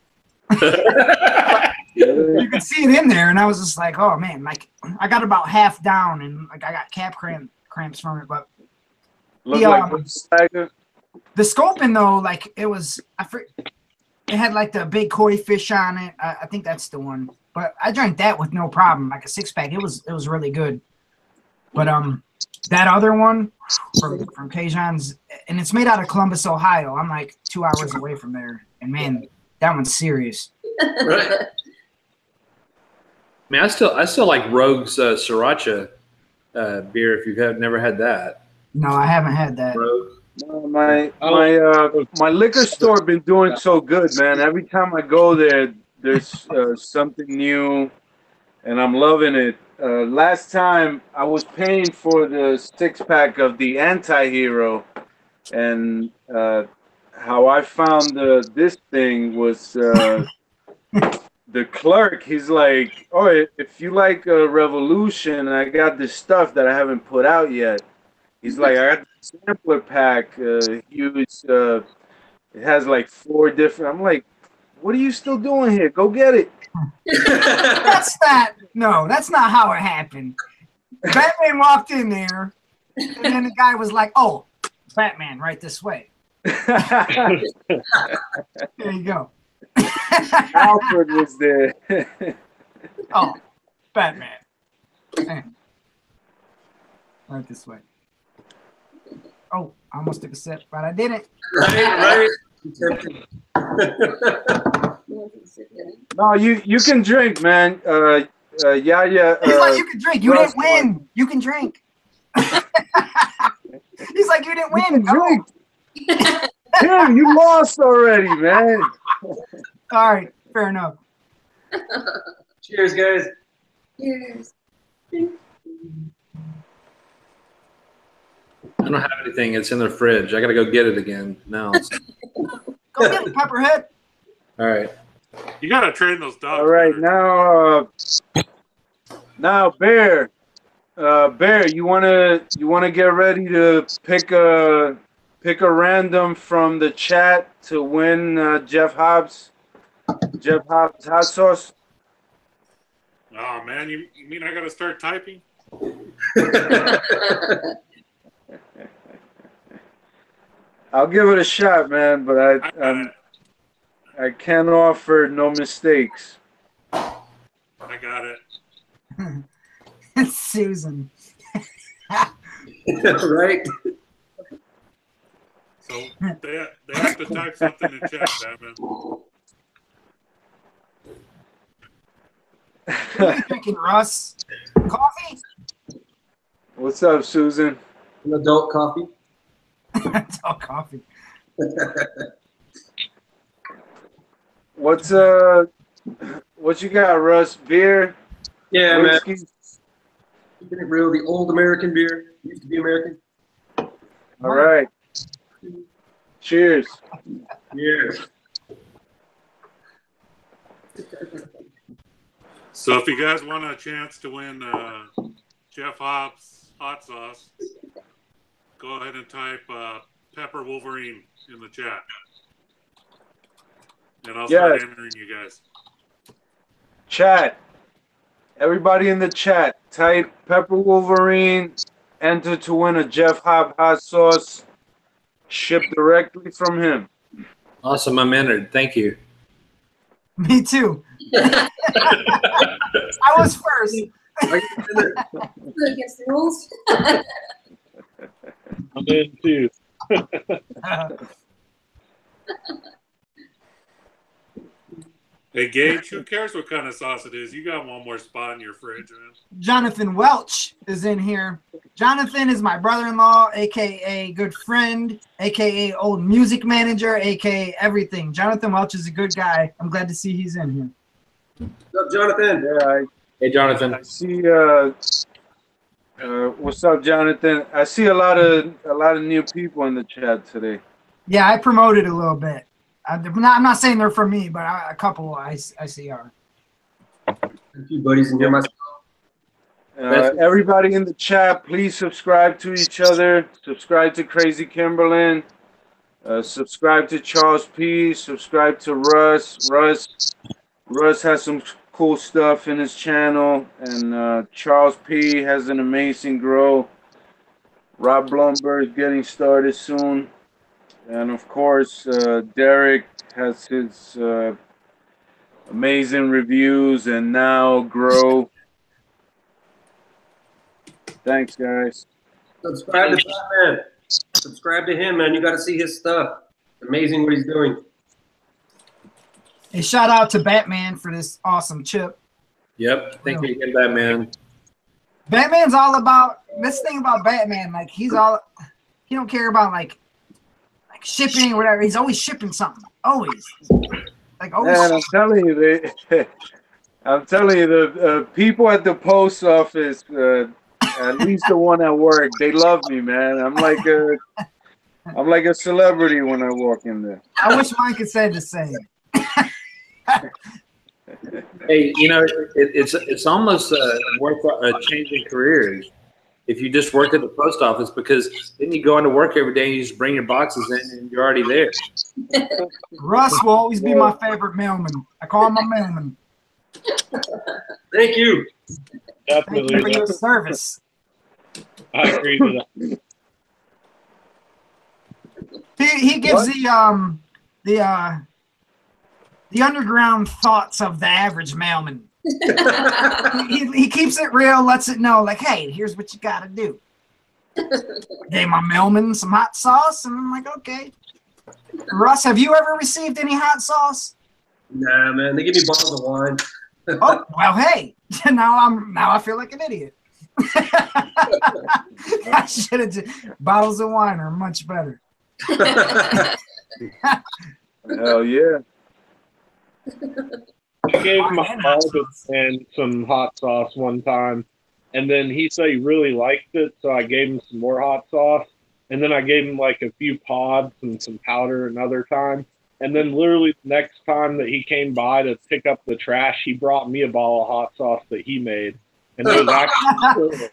You could see it in there, and I was just like, oh man, like I got about half down, and like I got cramps from it. But Look the, like a stagger. the Sculpin though, like it was, it had like the big koi fish on it. I think that's the one. But I drank that with no problem, like a 6-pack. It was really good. But that other one from Cajuns, and it's made out of Columbus, Ohio. I'm like 2 hours away from there, and man, that one's serious. Right. I mean, I still like Rogue's Sriracha beer. If you've never had that, No, I haven't had that. Rogue. My liquor store been doing so good, man. Every time I go there, there's something new, and I'm loving it. Last time I was paying for the 6-pack of the Anti-Hero, and how I found this thing was the clerk. He's like, "Oh, if you like Revolution, I got this stuff that I haven't put out yet." He's like, "I got the sampler pack. Huge. It has like 4 different." I'm like, "What are you still doing here? Go get it." That's not how it happened. Batman walked in there, and then the guy was like, "Oh, Batman, right this way." There you go. Alfred was there. Oh, Batman. Right this way. Oh, I almost took a sip, but I didn't. Right. No, you can drink, man. YAYA. He's like, you can drink. You Russ didn't win. You can drink. He's like, you didn't You win. can drink. Tim, you lost already, man. All right, fair enough. Cheers, guys. Yes. I don't have anything. It's in the fridge. I gotta go get it again. No. Go get it, Pepperhead. All right. You gotta train those dogs. All right, better. now, Bear, you wanna get ready to pick a random from the chat to win Jeff Hobbs hot sauce. Oh man, you mean I gotta start typing? I'll give it a shot, man, but I got it. I can't offer no mistakes. I got it. It's Susan. Right? So they have to type something in chat, Batman. What are you drinking, Russ? Coffee? What's up, Susan? An adult coffee. It's all coffee. What you got, Russ? Beer? Yeah, man. Whiskey? Keeping it real. The old American beer. Used to be American. All right. Cheers. Cheers. So if you guys want a chance to win Jeff Hobbs hot sauce, go ahead and type Pepper Wolverine in the chat. And I'll start entering you guys. Chat. Everybody in the chat, type Pepper Wolverine, enter to win a Jeff Hobb hot sauce shipped directly from him. Awesome, I'm entered. Thank you. Me too. I was first. Against the rules. I'm in too. Hey, Gage, who cares what kind of sauce it is? You got one more spot in your fridge, man. Jonathan Welch is in here. Jonathan is my brother-in-law, aka good friend, aka old music manager, aka everything. Jonathan Welch is a good guy. I'm glad to see he's in here. What's up, Jonathan? Yeah, Hey, Jonathan. I see. What's up, Jonathan? I see a lot of new people in the chat today. Yeah, I promoted a little bit. I'm not saying they're from me, but a couple I see are. A few buddies in here myself. Everybody in the chat, please subscribe to each other. Subscribe to Krazy Kimberlin. Subscribe to Charles P. Subscribe to Russ. Russ has some cool stuff in his channel, and Charles P. has an amazing grow. Rob Blumberg is getting started soon. And of course, Derek has his amazing reviews and now grow. Thanks, guys. Subscribe to Batman. Subscribe to him, man. You got to see his stuff. Amazing what he's doing. A shout out to Batman for this awesome chip. Yep. Thank you again, Batman. Batman's all about this thing about Batman. Like he don't care about like shipping or whatever. He's always shipping something. Always. Like always. Man, I'm telling you, the people at the post office, at least the one at work, they love me, man. I'm like a celebrity when I walk in there. I wish mine could say the same. Hey, you know, it's almost worth changing careers if you just work at the post office, because then you go into work every day and you just bring your boxes in and you're already there. Russ will always be my favorite mailman. I call him my mailman. Thank you. Definitely. Thank you for your service. I agree with that. He gives the underground thoughts of the average mailman. he keeps it real, lets it know, like, hey, here's what you got to do. Gave my mailman some hot sauce, and I'm like, okay. Russ, have you ever received any hot sauce? Nah, man. They give me bottles of wine. Oh, well, hey. Now I feel like an idiot. I should have bottles of wine are much better. Hell yeah. I gave my husband some hot sauce one time, and then he said he really liked it, so I gave him some more hot sauce, and then I gave him like a few pods and some powder another time, and then literally the next time that he came by to pick up the trash, he brought me a bottle of hot sauce that he made, and it was actually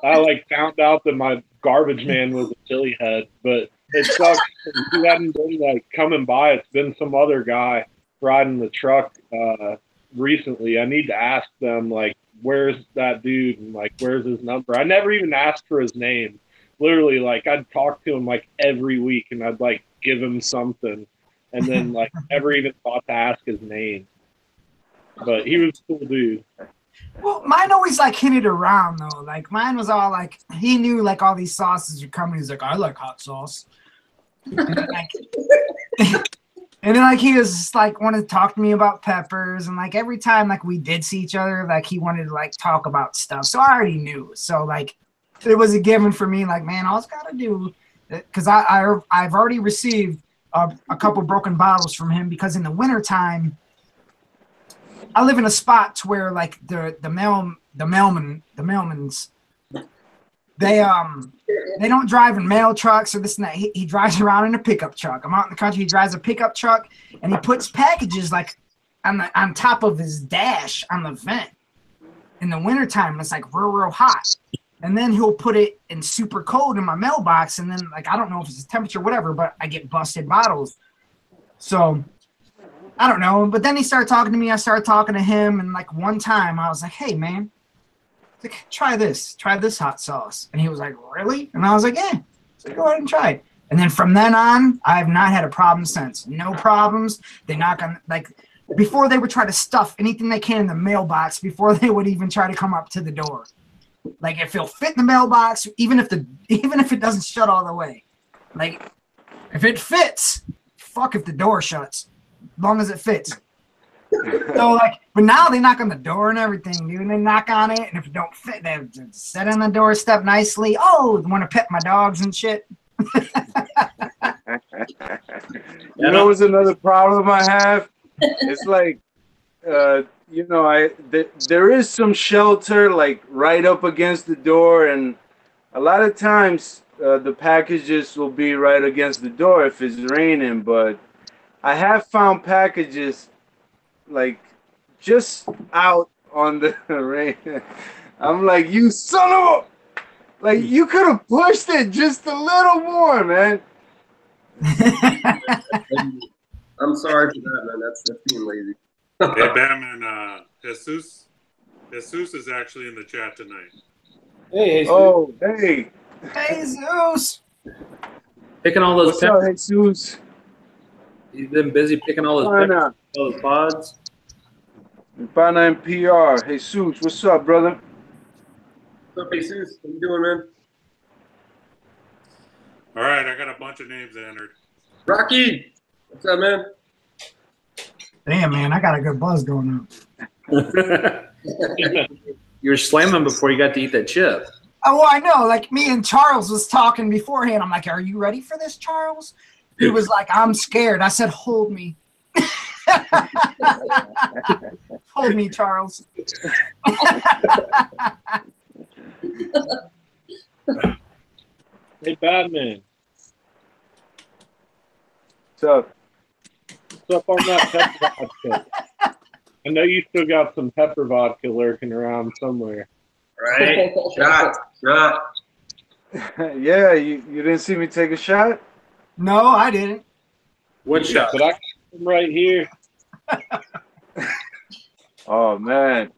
I like found out that my garbage man was a chili head, but it sucks. He hadn't been like coming by. It's been some other guy riding the truck recently. I need to ask them, like, where's that dude and like where's his number. I never even asked for his name, literally, like, I'd talk to him like every week, and I'd like give him something, and then like never even thought to ask his name. But he was a cool dude. Well, mine always like hinted around though. Like mine was all like he knew like all these sauces were coming. He's like, I like hot sauce. And then like he was just, like wanted to talk to me about peppers, and like every time like we did see each other, like he wanted to like talk about stuff. So I already knew. So like it was a given for me. Like, man, all I gotta do, because I've already received a couple broken bottles from him, because in the wintertime I live in a spot to where like the mailmans they don't drive in mail trucks or this and that. He drives around in a pickup truck. I'm out in the country. He drives a pickup truck, and he puts packages like on top of his dash on the vent in the wintertime. It's like real hot, and then he'll put it in super cold in my mailbox, and then like I don't know if it's the temperature, whatever, but I get busted bottles. So I don't know. But then he started talking to me. I started talking to him, and like one time I was like, "Hey, man. Like, try this hot sauce." And he was like, "Really?" And I was like, "Yeah." So go ahead and try it. And then from then on, I have not had a problem since. No problems. They knock on, like, before they would try to stuff anything they can in the mailbox before they would even try to come up to the door. Like, if it'll fit in the mailbox, even if it doesn't shut all the way. Like, if it fits, fuck if the door shuts. As long as it fits. So like, but now they knock on the door and everything, dude. And they knock on it, and if it don't fit, they sit on the doorstep nicely. Oh, want to pet my dogs and shit. You know what's another problem I have? It's like, you know, there is some shelter like right up against the door, and a lot of times the packages will be right against the door if it's raining. But I have found packages like just out on the rain. I'm like, you son of a, like you could have pushed it just a little more, man. I'm sorry for that, man. That's being lazy. Hey, Batman, Jesus is actually in the chat tonight. Hey, Jesus. Oh, hey. Hey, Zeus. Picking all those What's up, Jesus? You've been busy picking all those peppers, all those pods. Pana and PR. Jesus, what's up, brother? What's up, Jesus? How you doing, man? All right, I got a bunch of names entered. Rocky, what's up, man? Damn, man, I got a good buzz going on. You were slamming before you got to eat that chip. Oh, I know. Like me and Charles was talking beforehand. I'm like, "Are you ready for this, Charles?" He was like, "I'm scared." I said, "Hold me." Hold me, Charles. Hey, Batman. What's up? What's up on that pepper vodka? I know you still got some pepper vodka lurking around somewhere. Right? Shot. Yeah, you didn't see me take a shot? No, I didn't. What shot? But I got some right here. Oh, man.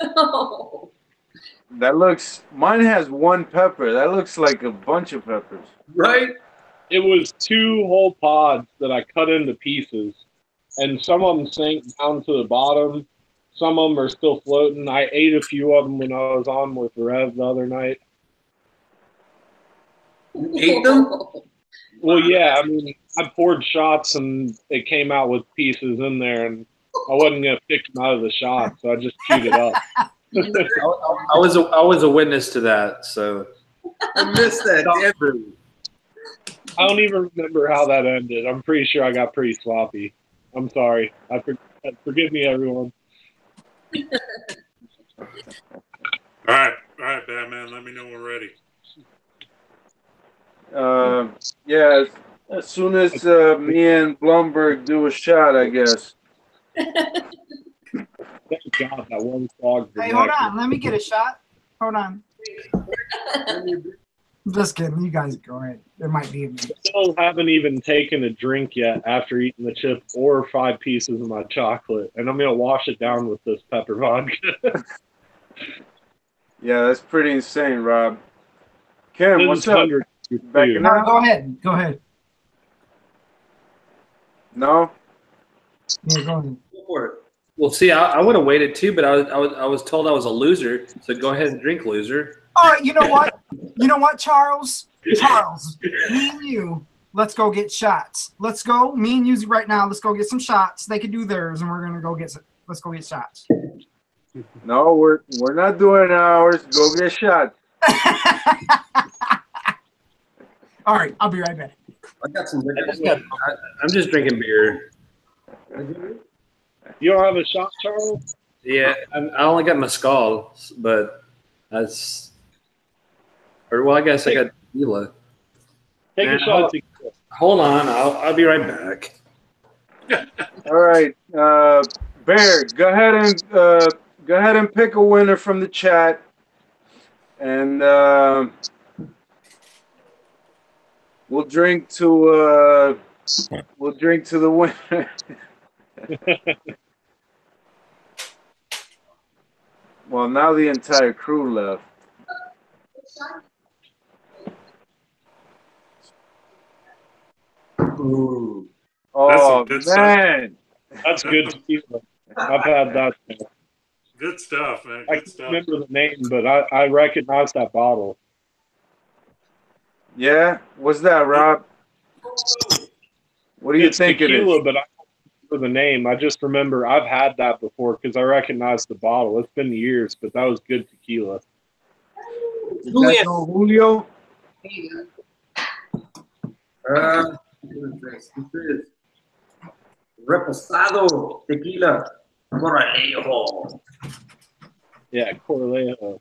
Oh. That looks, mine has one pepper. That looks like a bunch of peppers. Right? It was 2 whole pods that I cut into pieces, and some of them sank down to the bottom. Some of them are still floating. I ate a few of them when I was on with Rev the other night. You ate them? Well, yeah, I mean, I poured shots and it came out with pieces in there, and I wasn't going to pick them out of the shot, so I just chewed it up. I was a witness to that, so I missed that. Damn. I don't even remember how that ended. I'm pretty sure I got pretty sloppy. I'm sorry. Forgive me, everyone. All right, Batman. Let me know when we're ready. Yeah, as soon as me and Blumberg do a shot, I guess. Thank God that one frog. Hey, hold on. Let me get a shot. Hold on. Just kidding. You guys go ahead. There might be a minute. Still haven't even taken a drink yet after eating the chip or 5 pieces of my chocolate, and I'm gonna wash it down with this pepper vodka. Yeah, that's pretty insane, Rob. Kim, This what's is up? 100. Backing No, up? go ahead. Go ahead. No? Yeah, go ahead. Go for it. Well, see, I would have waited too, but I was told I was a loser. So go ahead and drink, loser. Oh, you know what? You know what, Charles? Charles, me and you, let's go get shots. Let's go. Me and you right now. Let's go get some shots. They can do theirs, and we're gonna go get. Let's go get shots. No, we're not doing ours. Go get shot. All right, I'll be right back. I got some. I'm just drinking beer. You don't have a shot, Charles? Yeah, I only got mezcal, but that's. Or well, I guess I got tequila. Take Man, a shot. At tequila. Hold on, I'll be right back. All right, Bear, go ahead and pick a winner from the chat, and we'll drink to the winner. Well, now the entire crew left. Ooh. Oh good stuff. man, That's good tequila. I've had that. Good stuff, man. I Good can't stuff. remember the name, but I recognize that bottle. yeah, what's that, Rob? What do you It's think tequila, it is? but I don't remember the name. I just remember I've had that before because I recognize the bottle. It's been years, but that was good tequila. Is that no Julio? This is Reposado Tequila Corralejo. Yeah, Corleone.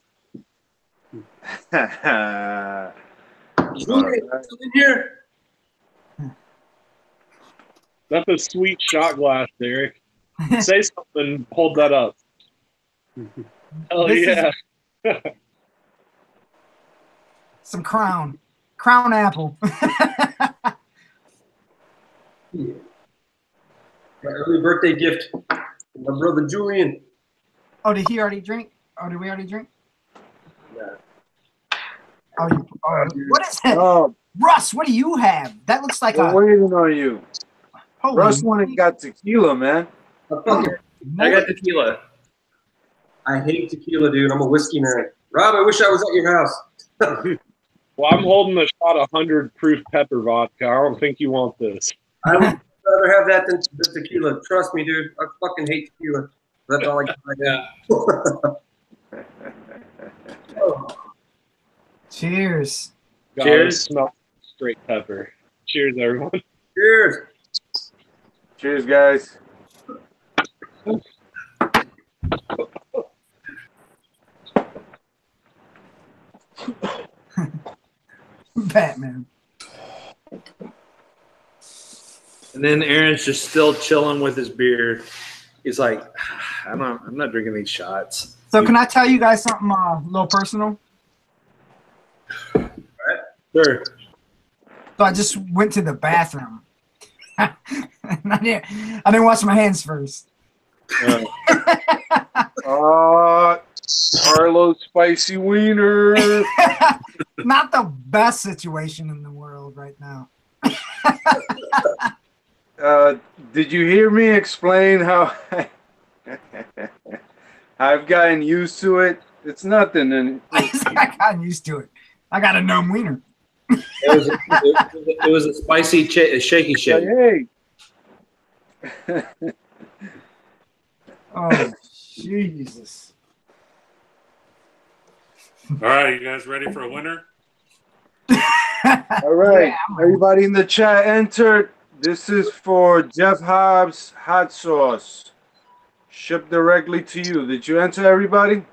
Julian, still in here? That's a sweet shot glass, Derek. Say something. Hold that up. Hell This yeah. Some crown apple. Yeah. My early birthday gift from my brother Julian. Oh, did he already drink? Oh, did we already drink? Yeah. Oh, what is that? Oh, Russ, what do you have? That looks like we're a. waiting on you. Holy Russ went and got tequila, man. I got tequila. I hate tequila, dude. I'm a whiskey man. Rob, I wish I was at your house. Well, I'm holding a shot of 100 proof pepper vodka. I don't think you want this. I would rather have that than the tequila. Trust me, dude. I fucking hate tequila. That's all I got right now. Oh. Cheers. God, Cheers. it smells straight pepper. Cheers, everyone. Cheers. Cheers, guys. Batman. And then Aaron's just still chilling with his beer. He's like, I'm not drinking these shots. So can I tell you guys something a little personal? Sure. So I just went to the bathroom. And I didn't wash my hands first. Arlo spicy wiener. Not the best situation in the world right now. Did you hear me explain how I've gotten used to it? It's nothing. And I got used to it. I got a numb wiener. It was a spicy, shaky shake. hey, Oh, Jesus. All right, you guys ready for a winner? all right. Yeah, Everybody in the chat entered. This is for Jeff Hobbs hot sauce. Shipped directly to you. Did you enter, everybody?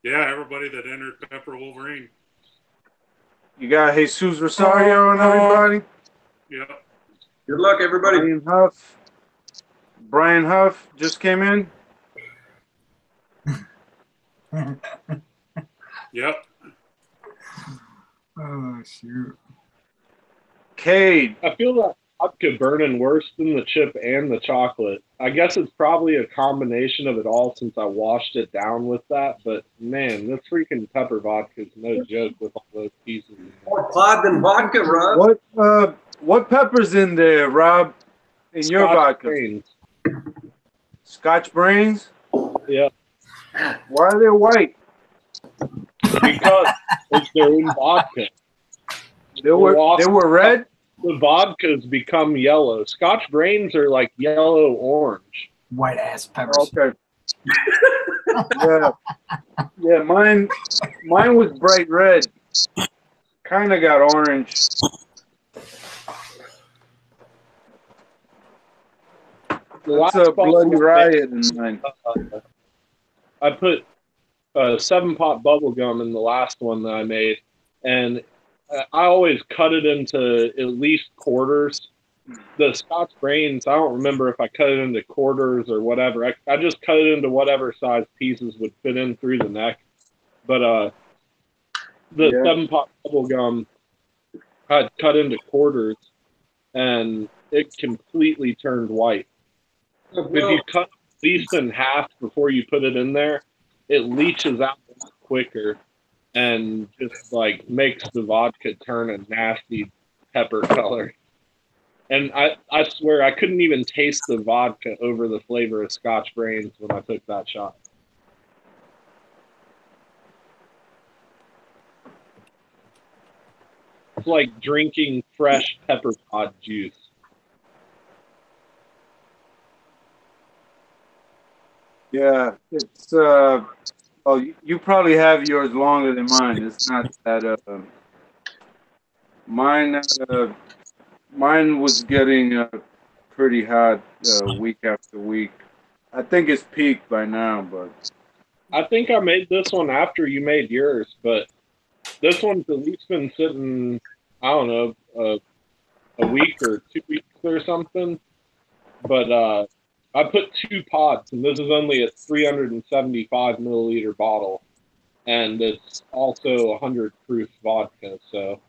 Yeah, everybody that entered Pepper Wolverine. You got Jesus Rosario on everybody. Yep. Good luck, everybody. Brian Huff just came in. Yep. Oh, shoot. Cade. I feel that vodka burning worse than the chip and the chocolate. I guess it's probably a combination of it all since I washed it down with that. But man, this freaking pepper vodka is no joke with all those pieces. More pod than vodka, Rob. What pepper's in there, Rob? In your vodka? Brains. Scotch brains? Yeah. Why are they white? Because it's their own vodka. They were red? The vodkas become yellow. Scotch brains are like yellow orange. White ass peppers. Okay. Yeah, mine was bright red. Kind of got orange. That's a bloody riot in mine. I put 7-pot bubble gum in the last one that I made, and I always cut it into at least quarters. The Scotch brains, I don't remember if I cut it into quarters or whatever. I just cut it into whatever size pieces would fit in through the neck. But the 7-pot bubble gum, I cut into quarters, and it completely turned white. If you cut at least in half before you put it in there, it leaches out quicker and just like makes the vodka turn a nasty pepper color. And I swear I couldn't even taste the vodka over the flavor of Scotch brains when I took that shot. It's like drinking fresh pepper pod juice. Yeah, it's you probably have yours longer than mine. It's not that mine was getting pretty hot week after week. I think it's peaked by now, but I think I made this one after you made yours, but this one's at least been sitting, I don't know, a week or 2 weeks or something. But I put 2 pods, and this is only a 375 milliliter bottle, and it's also 100 proof vodka. So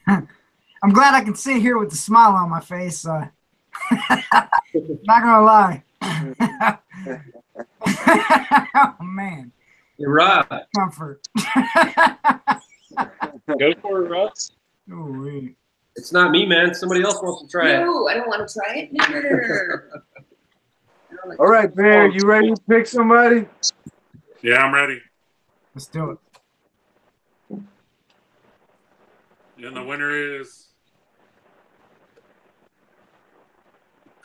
I'm glad I can sit here with a smile on my face. Not gonna lie. Oh man. You're right. Comfort. Go for it, Russ. Ooh, It's not me, man. Somebody else wants to try it. No, I don't want to try it. No. all right, Bear, you ready to pick somebody? Yeah, I'm ready. let's do it. And the winner is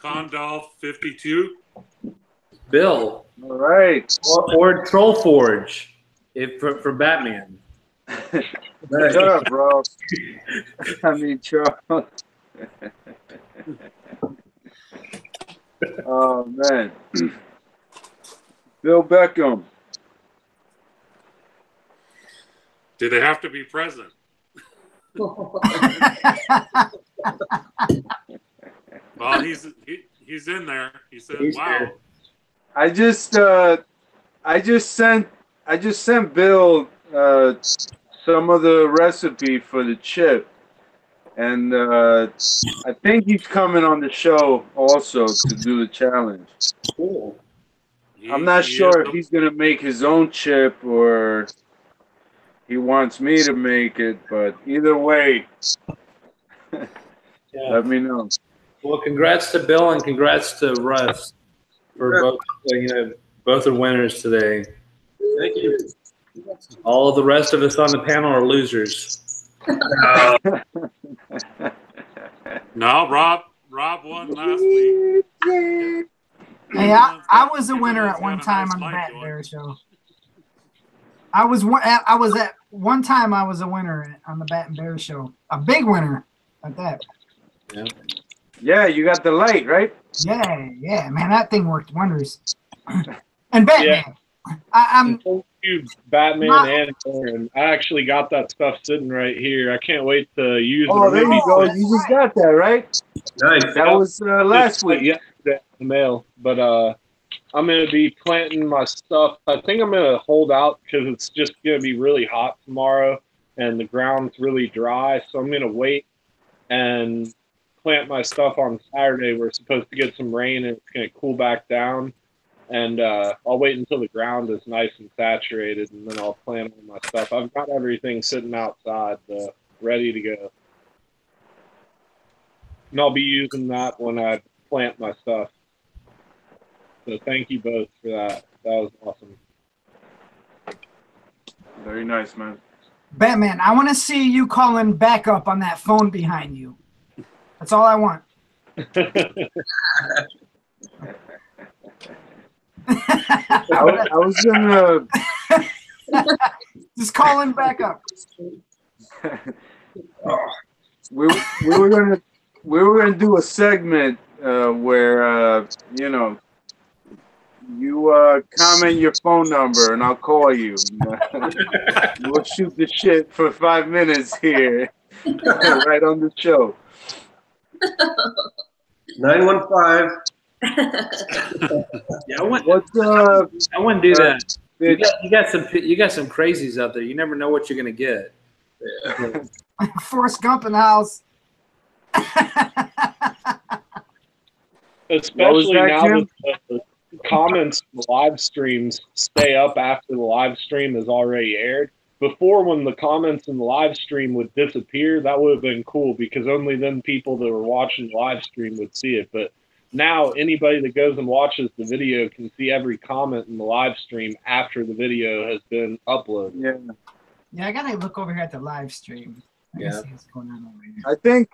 Condolph 52. Bill All right. or Troll Forge, for Batman. Shut up, bro. I mean, Charles. Oh man, Bill Beckham. Do they have to be present? Well, he's in there. He said, He's "Wow." there. I just sent Bill some of the recipe for the chip, and I think he's coming on the show also to do the challenge. Cool. I'm not sure if he's gonna make his own chip or he wants me to make it, but either way, Yeah. let me know. Well, congrats to Bill and congrats to Russ for both. Both are winners today. Thank you. All of the rest of us on the panel are losers. No, Rob won last week. Hey, I was a winner at one time on the Bat and Bear show. I was at one time I was a winner on the Bat and Bear show. A big winner at that. Yeah. Yeah, you got the light, right? Yeah, man, that thing worked wonders. And Batman. I'm Thank you, Batman and Aaron. I actually got that stuff sitting right here. I can't wait to use it. Oh, there you go. You just got that, right? Nice. That was last week. Yeah, in the mail. But I'm going to be planting my stuff. I think I'm going to hold out because it's just going to be really hot tomorrow and the ground's really dry. So I'm going to wait and plant my stuff on Saturday. We're supposed to get some rain and it's going to cool back down. And I'll wait until the ground is nice and saturated, and then I'll plant all my stuff. I've got everything sitting outside, ready to go. And I'll be using that when I plant my stuff. So thank you both for that. That was awesome. Very nice, man. Batman, I want to see you calling backup on that phone behind you. That's all I want. I was gonna just calling backup. we were gonna do a segment where you know, you comment your phone number and I'll call you. We'll shoot the shit for 5 minutes here, right on the show. 915. Yeah, I wouldn't do uh, that. You got some crazies out there. You never know what you're gonna get. Forrest Gump in the house. Especially that, now Kim? that the comments in the live streams stay up after the live stream is already aired. Before, when the comments in the live stream would disappear, that would have been cool because only then people that were watching the live stream would see it. But now anybody that goes and watches the video can see every comment in the live stream after the video has been uploaded. Yeah. Yeah, I gotta look over here at the live stream. I Yeah. gotta see what's going on over here. I think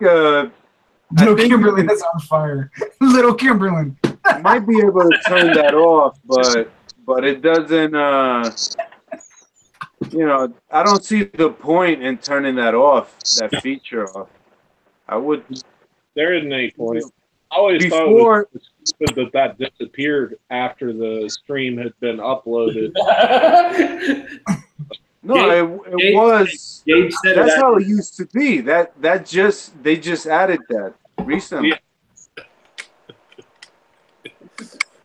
Little Kimberlin is on fire. Little Kimberlin. I might be able to turn that off, but it doesn't. You know, I don't see the point in turning that off, that feature off. I would. There isn't any point. I always Before, thought it was stupid that disappeared after the stream had been uploaded. no, it was. Gabe said That's it. how it used to be. They just added that recently. Yeah.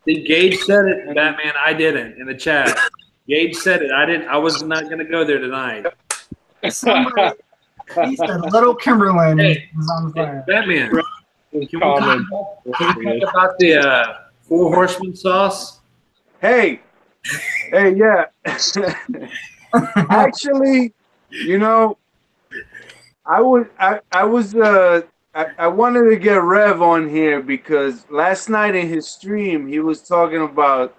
Gage said it, Batman. I didn't in the chat. Gage said it. I didn't. I was not going to go there tonight. Somebody, he said Little Kimberlin Hey, is on fire. Batman, can we Comment. talk about the Four Horsemen sauce? Hey, yeah. Actually, you know, I wanted to get Rev on here because last night in his stream he was talking about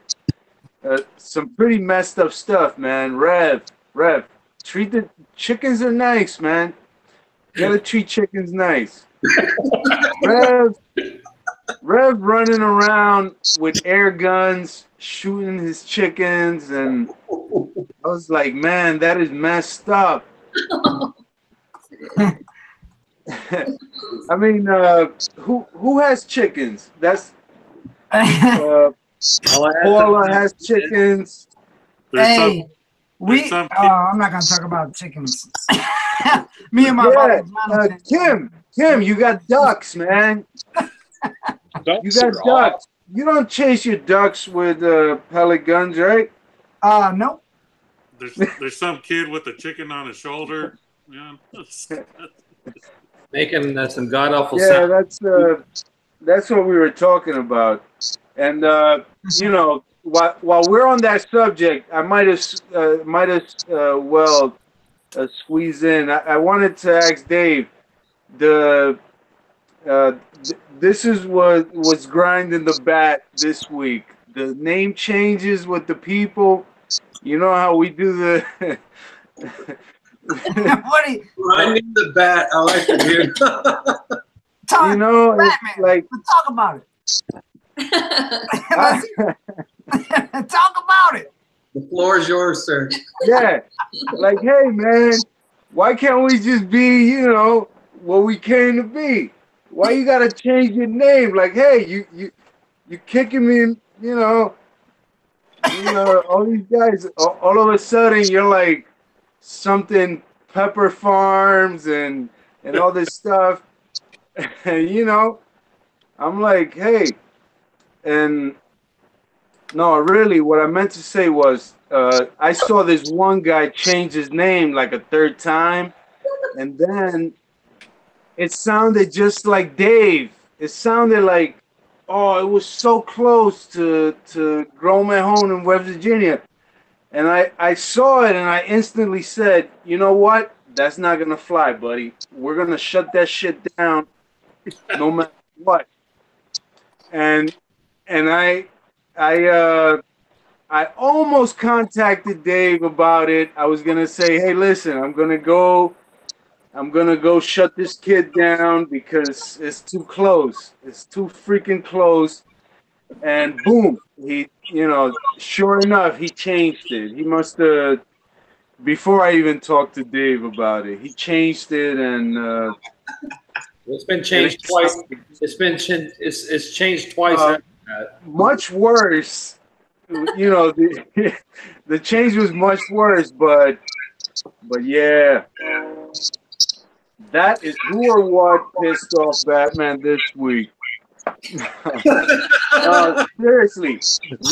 some pretty messed up stuff, man. Rev, treat the chickens are nice, man. You gotta treat chickens nice. Rev running around with air guns, shooting his chickens, and I was like, man, that is messed up. I mean, who has chickens? That's Paula has chickens. Hey, I'm not gonna talk about chickens. Me and my brother Jonathan. Kim, you got ducks, man. You got ducks. You don't chase your ducks with pellet guns, right? Nope. There's some kid with a chicken on his shoulder. Yeah. Making some god awful Yeah, sound. that's what we were talking about. And you know, while we're on that subject, I might as well squeeze in. I wanted to ask Dave. This is what was grinding the bat this week. The name changes with the people. You know how we do the. What are you? Grinding the bat. I like it here. You know, it's like let's talk about it. Talk about it. The floor is yours, sir. yeah, like, hey man, why can't we just be, you know, what we came to be? Why you gotta change your name? Like, hey, you kicking me, you know, all these guys. All of a sudden, you're like something Pepper Farms and all this stuff. You know, I'm like, hey, and no, really, what I meant to say was, I saw this one guy change his name like a third time, and then it sounded just like Dave. It sounded like, oh, it was so close to Grow My Home in West Virginia. And I saw it and I instantly said, you know what? That's not gonna fly, buddy. We're gonna shut that shit down no matter what. And I almost contacted Dave about it. I was gonna say, hey, listen, I'm gonna go shut this kid down because it's too close. It's too freaking close. And boom, he, sure enough, he changed it. He must have, before I even talked to Dave about it, he changed it, and it's been changed twice. It's changed twice. After that. Much worse. The the change was much worse, but yeah, that is who or what pissed off Batman this week. Seriously,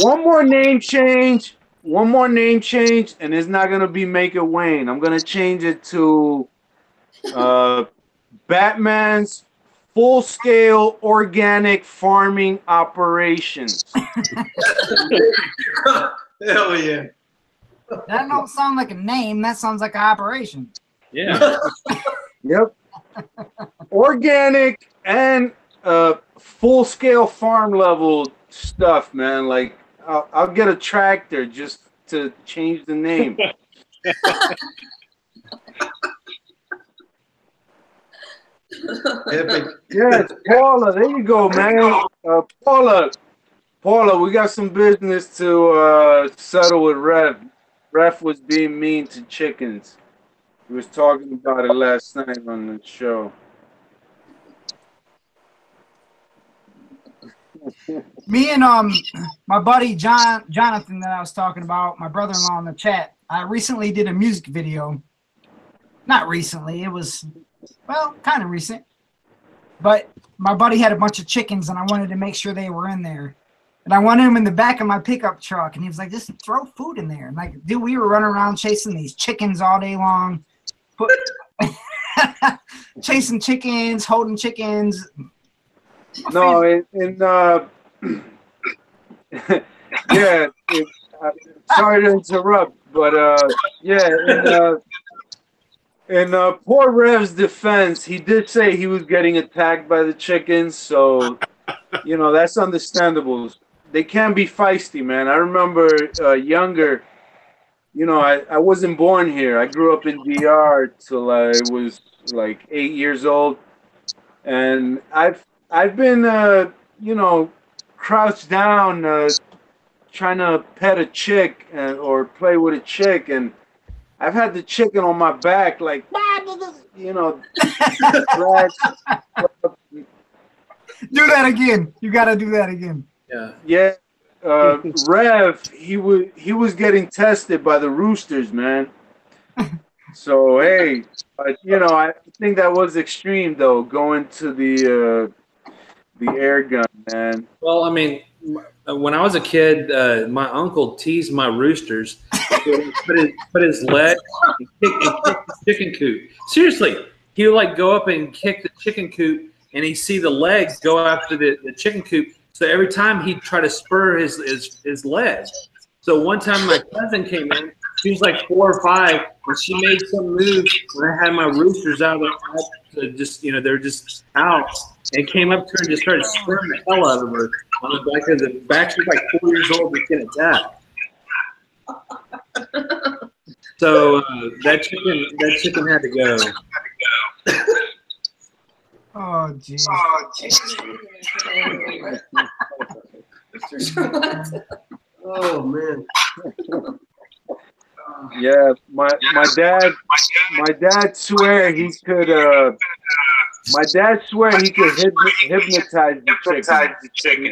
one more name change, and it's not gonna be Make It Wayne. I'm gonna change it to Batman's full-scale organic farming operations. Hell yeah! That don't sound like a name. That sounds like an operation. Yeah. Yep. Organic and full-scale farm level stuff, man. Like I'll get a tractor just to change the name. Epic. Yes, Paula. There you go, man. Paula, we got some business to settle with Rev. Rev was being mean to chickens. We was talking about it last night on the show. Me and my buddy Jonathan that I was talking about, my brother-in-law in the chat. I recently did a music video. Not recently. It was, well, kind of recent. But my buddy had a bunch of chickens, and I wanted to make sure they were in there. And I wanted them in the back of my pickup truck, and he was like, "Just throw food in there." And like, dude, we were running around chasing these chickens all day long, chasing chickens, holding chickens. No, yeah. Sorry to interrupt, but yeah. In poor Rev's defense, he did say he was getting attacked by the chickens, so that's understandable. They can be feisty, man. I remember younger. I wasn't born here. I grew up in DR till I was like 8 years old, and I've been crouched down trying to pet a chick or play with a chick, and I've had the chicken on my back like drag. Do that again. You got to do that again. Yeah. Rev, he was getting tested by the roosters, man. So hey, I think that was extreme though, going to the air gun, man. Well, I mean, when I was a kid, my uncle teased my roosters. Put his leg and kick the chicken coop. Seriously, he would like go up and kick the chicken coop, and he'd see the legs go after the chicken coop. So every time he'd try to spur his legs. So one time my cousin came in. She was like 4 or 5, and she made some move when I had my roosters out just they were just out, and came up to her and just started spurring the hell out of her on the back of the back. She was like 4 years old and getting attacked. So that chicken had to go. Oh, jeez. Oh man. Yeah, my dad swear he could hypnotize the chicken.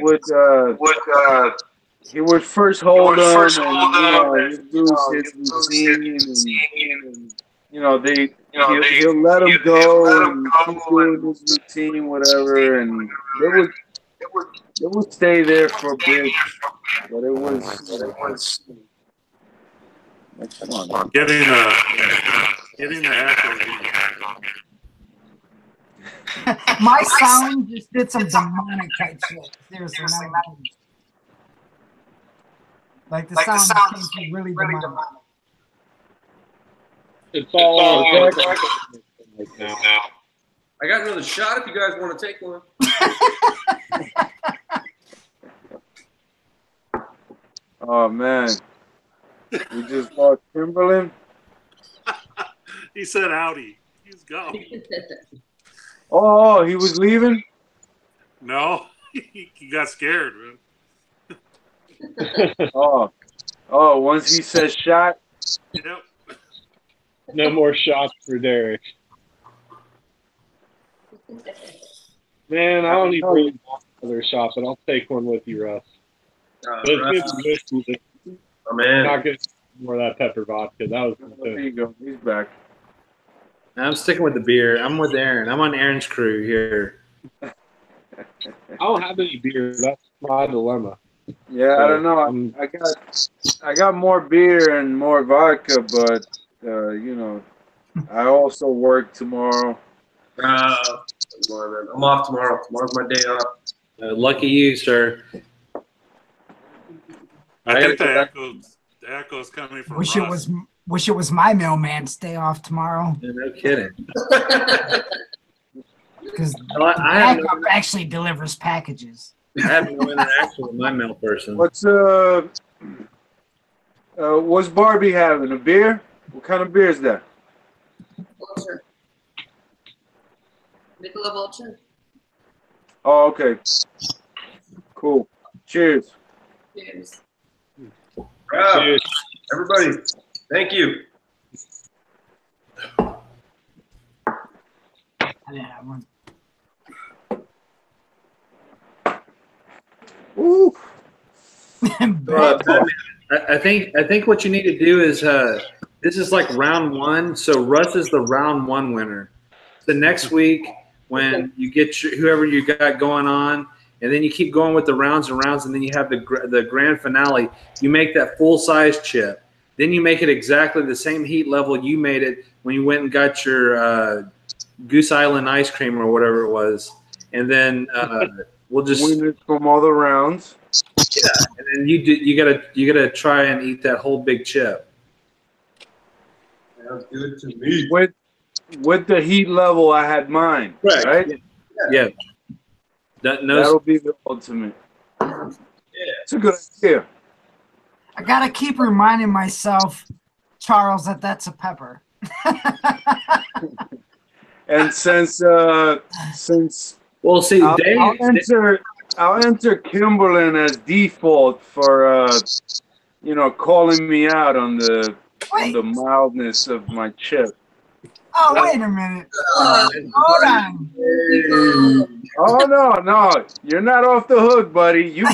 He would first hold them and introduce his routine, and he'll let him go and keep doing his routine, whatever, and it would stay there for a bit, but it was getting the echo. My sound just did some demonic type shit. Seriously, not even kidding. Like the sound came through really demonic. It's all right now. I got another shot if you guys want to take one. Oh man, we just lost Kimberlin. He said howdy. He's gone. Oh, he was leaving. No, he got scared, man. Oh, once he said shot. Yep. No more shots for Derek. Man, I don't even really want another shot, but I'll take one with you, Russ. But it's good to miss you. Oh, man. Not getting more of that pepper vodka. That was There you go. He's back. I'm sticking with the beer. I'm with Aaron. I'm on Aaron's crew here. I don't have any beer. That's my dilemma. Yeah, So, I don't know. I got more beer and more vodka, but you know, I also work tomorrow. I'm off tomorrow. Tomorrow's my day off. Lucky you, sir. I think the echo's coming from Wish Russ. it was my mailman's day off tomorrow. Yeah, no kidding. Because I backup actually delivers packages. have no interaction with my mail person. What's Barbie having? A beer? What kind of beer is that? Vulture. Nicola Vulture. Oh, okay. Cool. Cheers. Cheers. Cheers. Everybody, thank you. Yeah, one. Ooh. I think what you need to do is this is like round one. So Russ is the round one winner. The next week when you get whoever you got going on, and then you keep going with the rounds and rounds, and then you have the grand finale. You make that full size chip. Then you make it exactly the same heat level you made it when you went and got your Goose Island ice cream or whatever it was, and then we'll just winners from all the rounds. Yeah, and then you gotta try and eat that whole big chip. Sounds good to me. With the heat level I had mine, Correct. right? Yeah. That'll be the ultimate. Yeah. It's a good idea. I gotta keep reminding myself, Charles, that's a pepper. And since well, see, I'll enter Kimberlin as default for calling me out on the mildness of my chip. Oh, wait a minute. Hold on. Oh no, you're not off the hook, buddy. You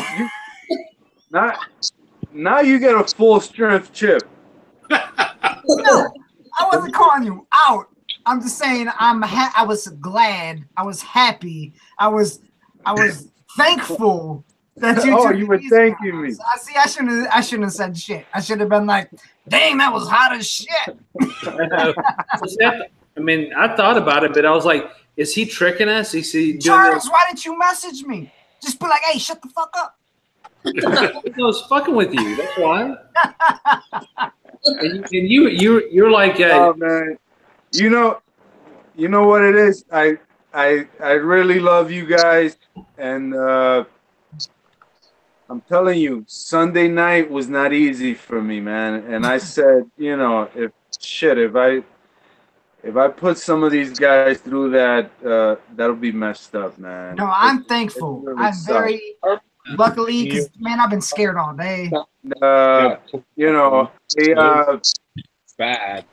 now you get a full strength chip. No, I wasn't calling you out. I'm just saying I was glad. I was happy. I was thankful that you. Oh, you were thanking me. I shouldn't have said shit. I should have been like, "Dang, that was hot as shit." I mean, I thought about it, but I was like, "Is he tricking us? Is he doing Charles, why didn't you message me? Just be like, "Hey, shut the fuck up." I was fucking with you. That's why. and you're like, oh man, you know what it is. I really love you guys, and I'm telling you, Sunday night was not easy for me, man. And I said, if I put some of these guys through that, that'll be messed up, man. No, I'm thankful. Really I'm sucks. very luckily because man, I've been scared all day. Bad.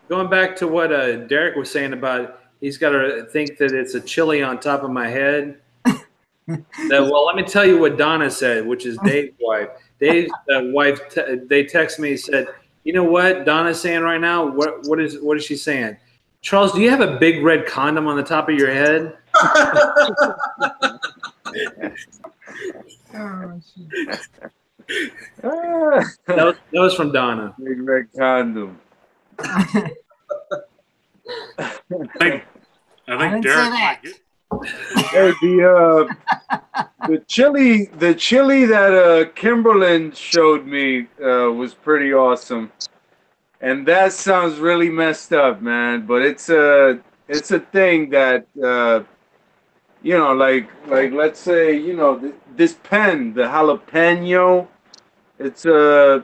going back to what Derek was saying about he's got to think that it's a chili on top of my head. Well, let me tell you what Donna said, which is Dave's wife. Dave's wife, they text me and said, "You know what Donna's saying right now? What is she saying? Charles, do you have a big red condom on the top of your head?" that was from Donna. Big red condom. I think didn't say Derek that. might get. Hey, the chili that Kimberlin showed me was pretty awesome, and that sounds really messed up, man. But it's a thing that you know, like let's say, you know, this pen, the jalapeno, it's a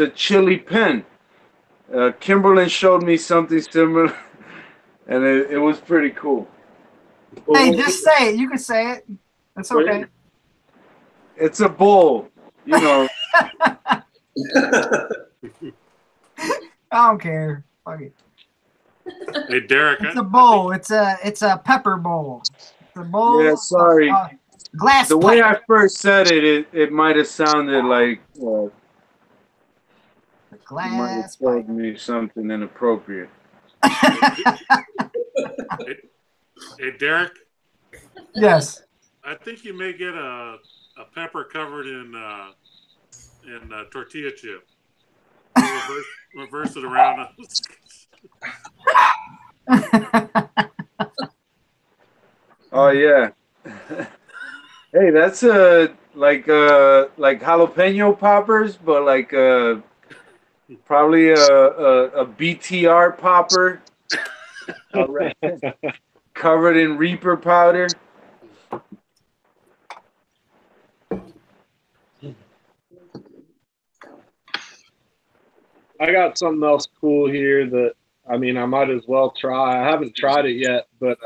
chili pen. Kimberlin showed me something similar, and it was pretty cool. Hey, just say it. You can say it. That's okay. It's a bowl, you know. I don't care. Fuck it. Hey, Derek. It's a bowl. It's a pepper bowl. It's a bowl. Yeah, sorry. Glass. The way pipe. I first said it, it might have sounded like you might have Glass. told me something inappropriate. Hey, Derek. Yes. I think you may get a pepper covered in tortilla chip. Reverse it around. Oh yeah. Hey, that's like jalapeno poppers, but like probably a BTR popper covered in Reaper powder. I got something else cool here that, I mean, I might as well try. I haven't tried it yet, but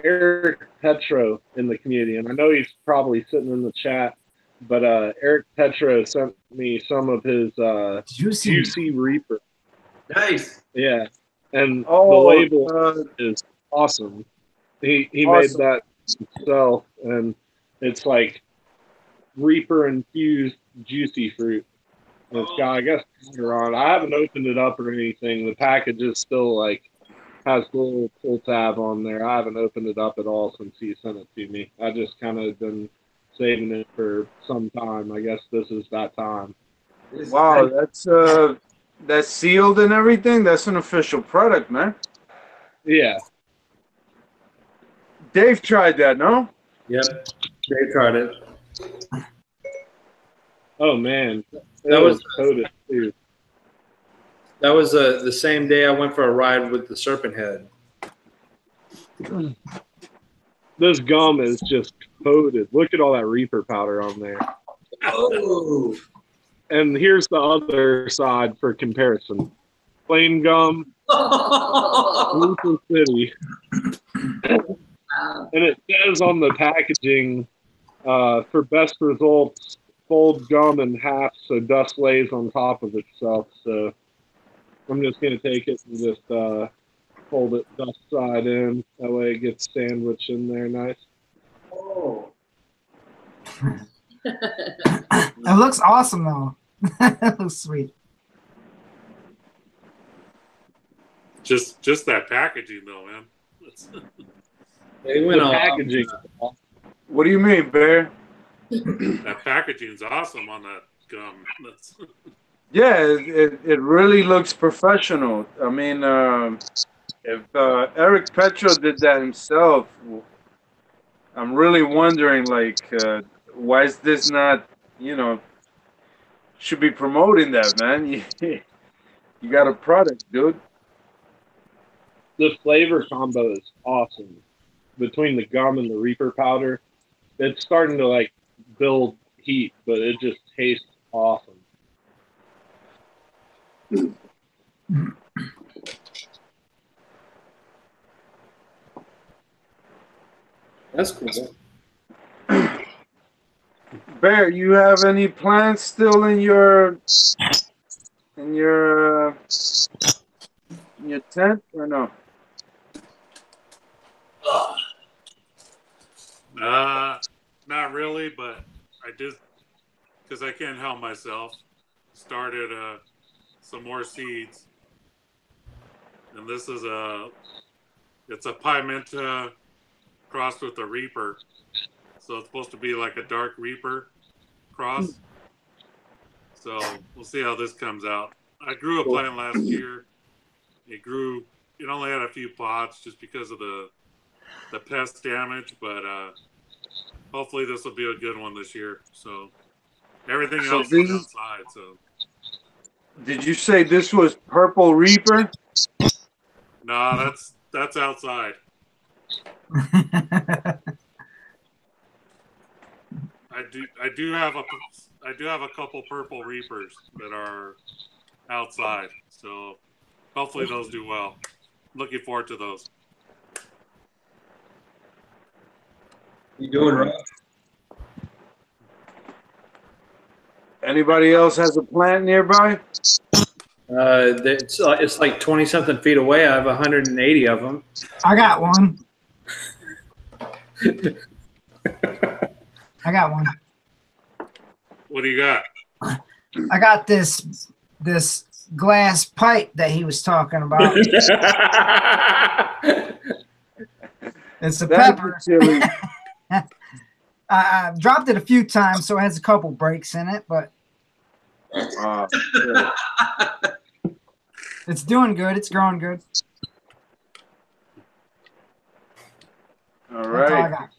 Eric Petro in the community, and I know he's probably sitting in the chat, but Eric Petro sent me some of his Juicy Reaper. Nice. Yeah, and the Oh, label is awesome. He made that himself, and it's like Reaper infused juicy fruit. And it's got, I guess, powder on. I haven't opened it up or anything. The package is still like has the little pull tab on there. I haven't opened it up at all since he sent it to me. I just kind of been saving it for some time. I guess this is that time. Wow, that's sealed and everything. That's an official product, man. Yeah. Dave tried that, no? Yep, Dave tried it. Oh man, That was coated too. That was the same day I went for a ride with the Serpent Head. This gum is just coated. Look at all that Reaper powder on there. Oh. And here's the other side for comparison. Plain gum, Reaper City. And it says on the packaging, for best results, fold gum in half so dust lays on top of itself. So I'm just going to take it and just fold it dust side in. That way it gets sandwiched in there nice. Oh. It looks awesome, though. It looks sweet. Just that packaging, though, man. They went all packaging. What do you mean, Bear? That packaging's awesome on that gum. Yeah, it really looks professional. I mean, if Eric Petro did that himself, I'm really wondering, like, why is this not, you know, should be promoting that, man. You got a product, dude. The flavor combo is awesome. Between the gum and the Reaper powder, it's starting to, like, build heat, but it just tastes awesome. That's cool. Bear, you have any plants still in your tent or no? Not really, but I did, because I can't help myself, started some more seeds. And this is it's a pimenta crossed with a Reaper. So it's supposed to be like a dark Reaper cross. So we'll see how this comes out. I grew a plant last year. It grew it only had a few pots just because of the pest damage, but hopefully this will be a good one this year. So everything So else this is is- outside. So Did you say this was Purple Reaper? no, that's outside. I do have a couple Purple Reapers that are outside. So hopefully those do well. Looking forward to those. You doing, Russ? Anybody else has a plant nearby? It's like 20 something feet away. I have 180 of them. I got one. I got one. What do you got? I got this glass pipe that he was talking about. It's a pepper. Chili. I dropped it a few times, so it has a couple breaks in it, but Yeah. it's doing good. It's growing good. All That's all I right. got.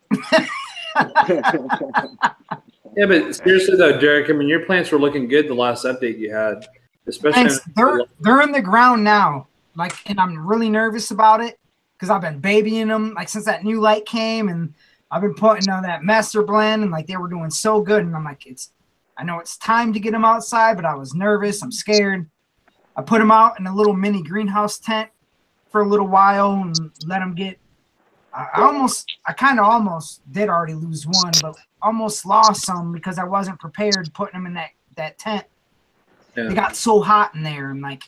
Yeah, but seriously though, Derek, I mean, your plants were looking good the last update you had, especially. Thanks. They're in the ground now, like, and I'm really nervous about it because I've been babying them like since that new light came, and I've been putting on that master blend, and like they were doing so good, and I'm like, I know it's time to get them outside, but I was nervous. I'm scared. I put them out in a little mini greenhouse tent for a little while and let them get. I kind of almost did already lose one, but almost lost some because I wasn't prepared putting them in that tent. Yeah. It got so hot in there, and like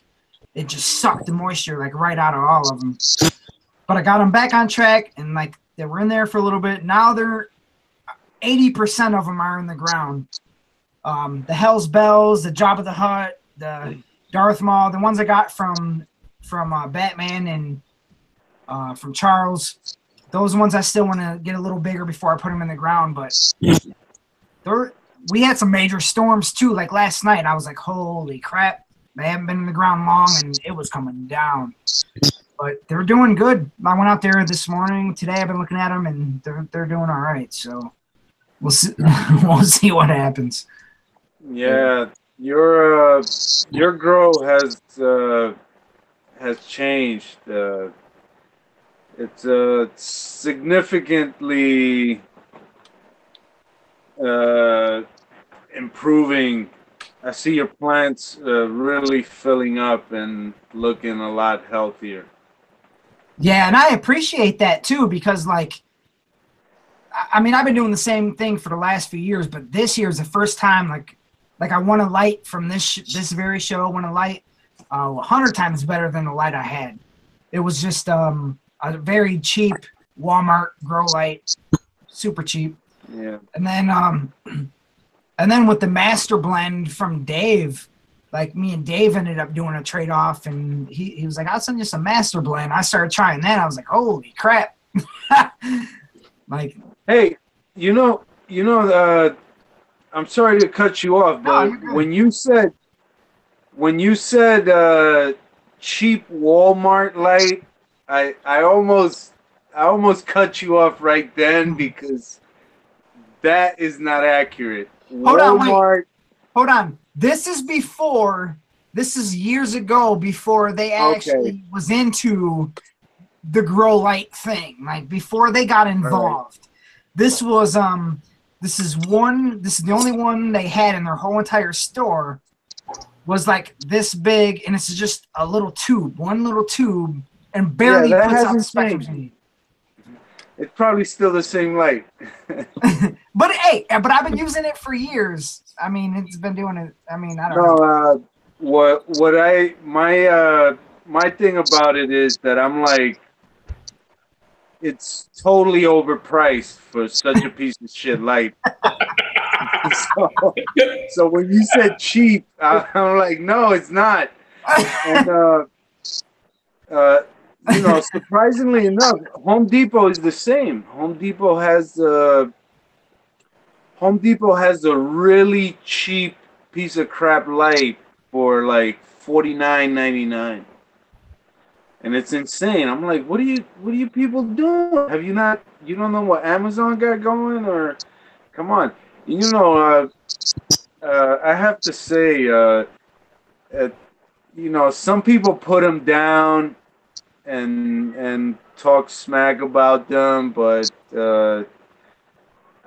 it just sucked the moisture like right out of all of them. But I got them back on track, and like they were in there for a little bit. Now they're 80% of them are in the ground. The Hell's Bells, the Jabba the Hutt, the Darth Maul, the ones I got from Batman and from Charles. Those ones I still want to get a little bigger before I put them in the ground. But we had some major storms too. Like last night, I was like, holy crap. They haven't been in the ground long, and it was coming down. But they're doing good. I went out there this morning. Today I've been looking at them, and they're doing all right. So we'll see, we'll see what happens. Yeah, your grow has changed. It's significantly improving. I see your plants really filling up and looking a lot healthier. Yeah, and I appreciate that too because, like, I mean, I've been doing the same thing for the last few years, but this year is the first time, like I won a light from this very show. Won a light 100 times better than the light I had. It was just a very cheap Walmart grow light, super cheap. Yeah. And then with the master blend from Dave, like me and Dave ended up doing a trade off, and he was like, "I'll send you some master blend." I started trying that. I was like, "Holy crap!" Like, hey, I'm sorry to cut you off, but when you said cheap Walmart light, I almost cut you off right then because that is not accurate. Hold on. This is years ago before they actually was into the grow light thing. Like before they got involved. Right. This was this is the only one they had in their whole entire store. Was like this big, and it's just a little tube, one little tube, and barely puts out the spectrum. It's probably still the same light. But hey, I've been using it for years. I mean, it's been doing it. I mean, I don't know. My thing about it is that I'm like, it's totally overpriced for such a piece of shit light. So when you said cheap, I'm like, no, it's not. And surprisingly enough, Home Depot is the same. Home Depot has a really cheap piece of crap light for like $49.99. and it's insane. I'm like, what are you people doing? Have you not? You don't know what Amazon got going, or come on? You know, I have to say, you know, some people put them down and talk smack about them, but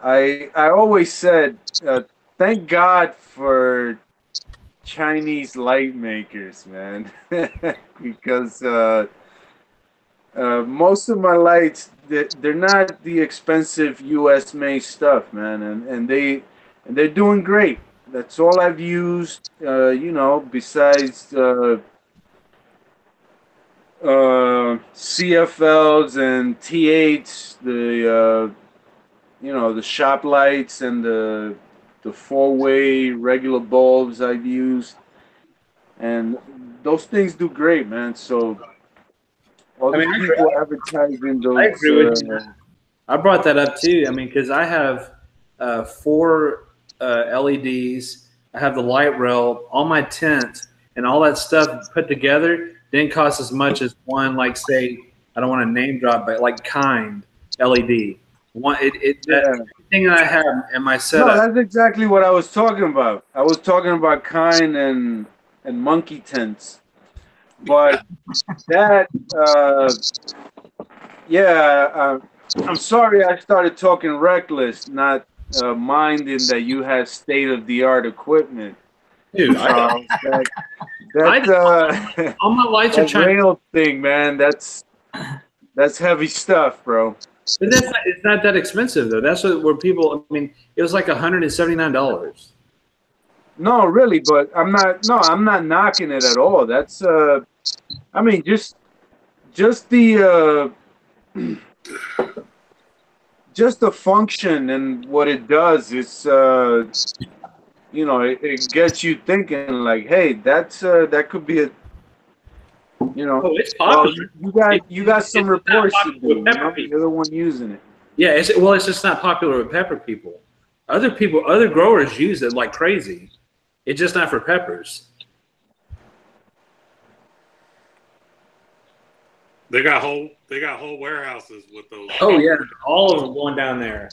I always said, thank God for Chinese light makers, man, because most of my lights, they're not the expensive U.S. made stuff, man, and they're doing great. That's all I've used, you know, besides CFLs and T8s, the you know, the shop lights and the four-way regular bulbs I've used, and those things do great, man. So all I these mean, people advertising I those. agree with you. I brought that up too. I mean, because I have 4 LEDs. I have the light rail, all my tent, and all that stuff put together didn't cost as much as one, like say, I don't want to name drop, but like Kind LED. One, that thing that I have in my No, setup. that's exactly what I was talking about. I was talking about Kind and Monkey tents, but that yeah. I'm sorry I started talking reckless, not minding that you have state-of-the-art equipment. Dude, That all my lights are that Chinese. rail thing, man, that's heavy stuff, bro. But it's not that expensive though. That's where people. I mean, it was like $179. No, really, but I'm not knocking it at all. That's I mean, just the just the function and what it does. It's you know, it gets you thinking like, hey, that could be a, you know, Oh, it's popular. you got some It's not reports to popular do. with You pepper know? people. You're the one using it. Yeah, it's just not popular with pepper people. Other growers use it like crazy. It's just not for peppers. They got whole warehouses with those. Oh yeah, all of them going down there.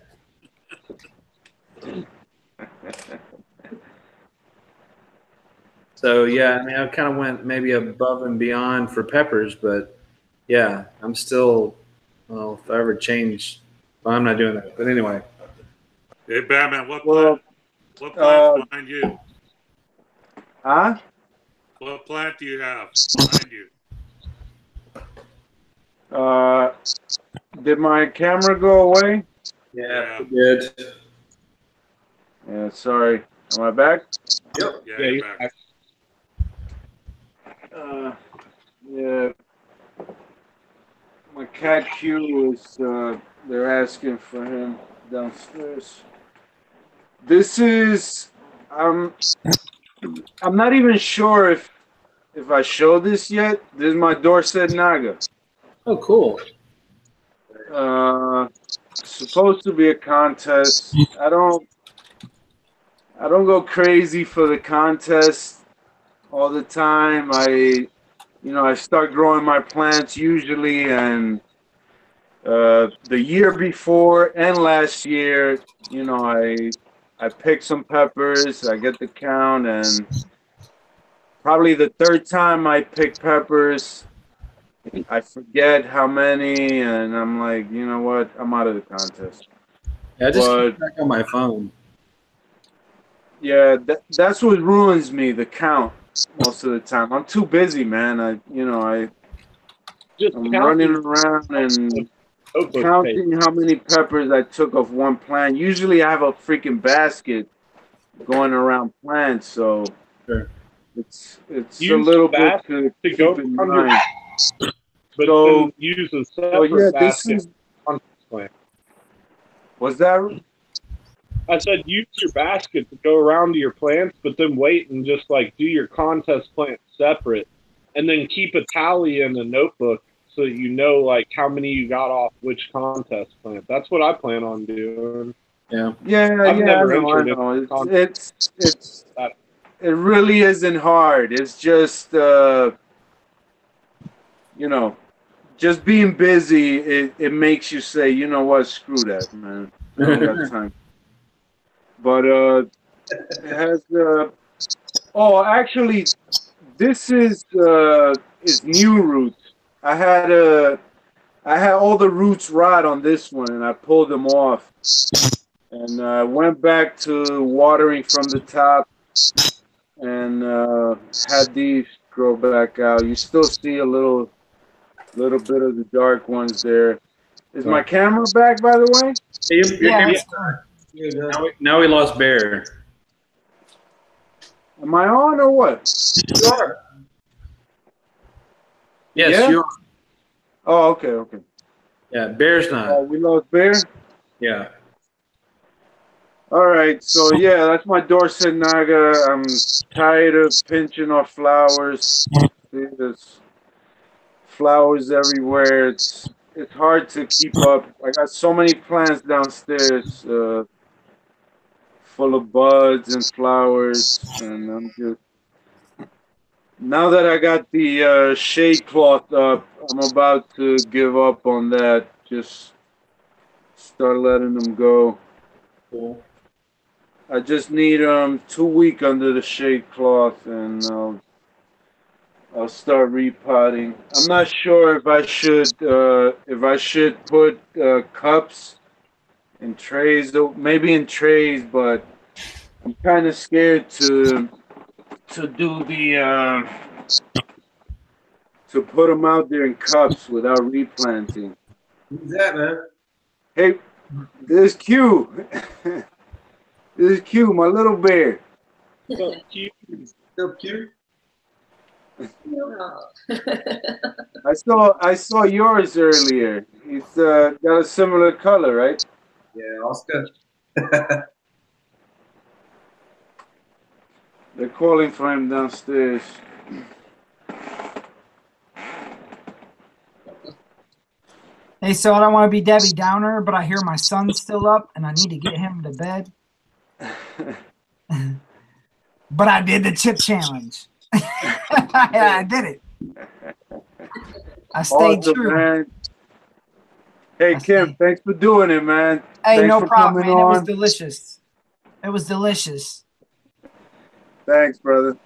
So yeah, I mean, I kind of went maybe above and beyond for peppers, but yeah, I'm still. Well, if I ever change, well, I'm not doing that. But anyway, Hey, Batman, what plant's behind you? Huh? What plant do you have behind you? Did my camera go away? yeah, good. Yeah, sorry. Am I back? Yep. Yeah, Yeah, you're you're back. back. Yeah. My cat Q is, they're asking for him downstairs. This is, I'm not even sure if I show this yet. This is my Dorset Naga. Oh, cool. Supposed to be a contest. I don't go crazy for the contest all the time. I start growing my plants usually, and the year before and last year, you know, I pick some peppers. I get the count, and probably the third time I pick peppers, I forget how many, and I'm like, you know what? I'm out of the contest. Yeah, I just But keep track on my phone. yeah, that's what ruins me, the count, most of the time. I'm too busy, man. Just I'm counting running around and notebook paper. counting how many peppers I took off one plant. Usually I have a freaking basket going around plants, so Sure. it's Use a little bit basket to to go keep in on your- mind. But So- then use a So separate yeah, this basket is, on the plant. was that? I said use your basket to go around to your plants, but then wait and just like do your contest plant separate, and then keep a tally in a notebook so you know like how many you got off which contest plant. That's what I plan on doing. Yeah. Yeah, I've yeah, never I entered know. in contest. It really isn't hard. It's just, you you know, just being busy, it makes you say, you know what, screw that, man. I don't got time. But it has oh, actually, this is new roots. I had all the roots rot on this one, and I pulled them off, and went back to watering from the top, and had these grow back out. You still see a little bit of the dark ones there. Is my camera back, by the way? Now we lost Bear. Am I on or what? Sure. Yes, Yeah? you're. Oh, okay. Yeah, Bear's not. Oh, we lost Bear? Yeah. All right, so yeah, that's my Dorset Naga. I'm tired of pinching off flowers. See, there's flowers everywhere. It's hard to keep up. I got so many plants downstairs, full of buds and flowers, and I'm just now that I got the shade cloth up, I'm about to give up on that. Just start letting them go. Cool. I just need 2 weeks under the shade cloth, and I'll start repotting. I'm not sure if I should put cups in trays, though maybe in trays, but I'm kind of scared to do the to put them out there in cups without replanting. Who's that, man? Hey, this is Q. This is Q, my little bear. Still cute. No. I saw yours earlier. It's got a similar color, right? Yeah, Oscar. They're calling for him downstairs. Hey, so I don't want to be Debbie Downer, but I hear my son's still up, and I need to get him to bed. But I did the chip challenge. Yeah, I did it. I stayed Awesome, true. man. Hey, Kim, thanks for doing it, man. Hey, Thanks no for problem, coming man. It was on. delicious. It was delicious. Thanks, brother.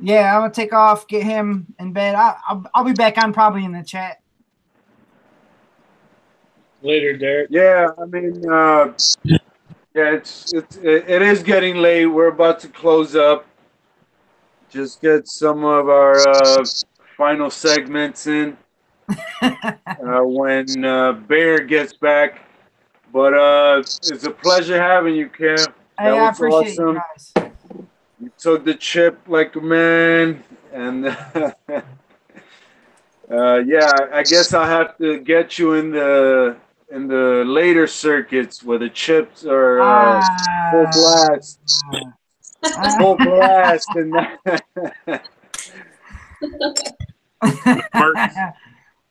Yeah, I'm gonna take off, get him in bed. I'll be back on probably in the chat. Later, Derek. Yeah, I mean, yeah, it is getting late. We're about to close up. Just get some of our final segments in when Bear gets back. But it's a pleasure having you, Kim. That Hey, I was appreciate awesome. you guys. You took the chip like a man, and yeah, I guess I'll have to get you in the later circuits where the chips are full blast, full blast, and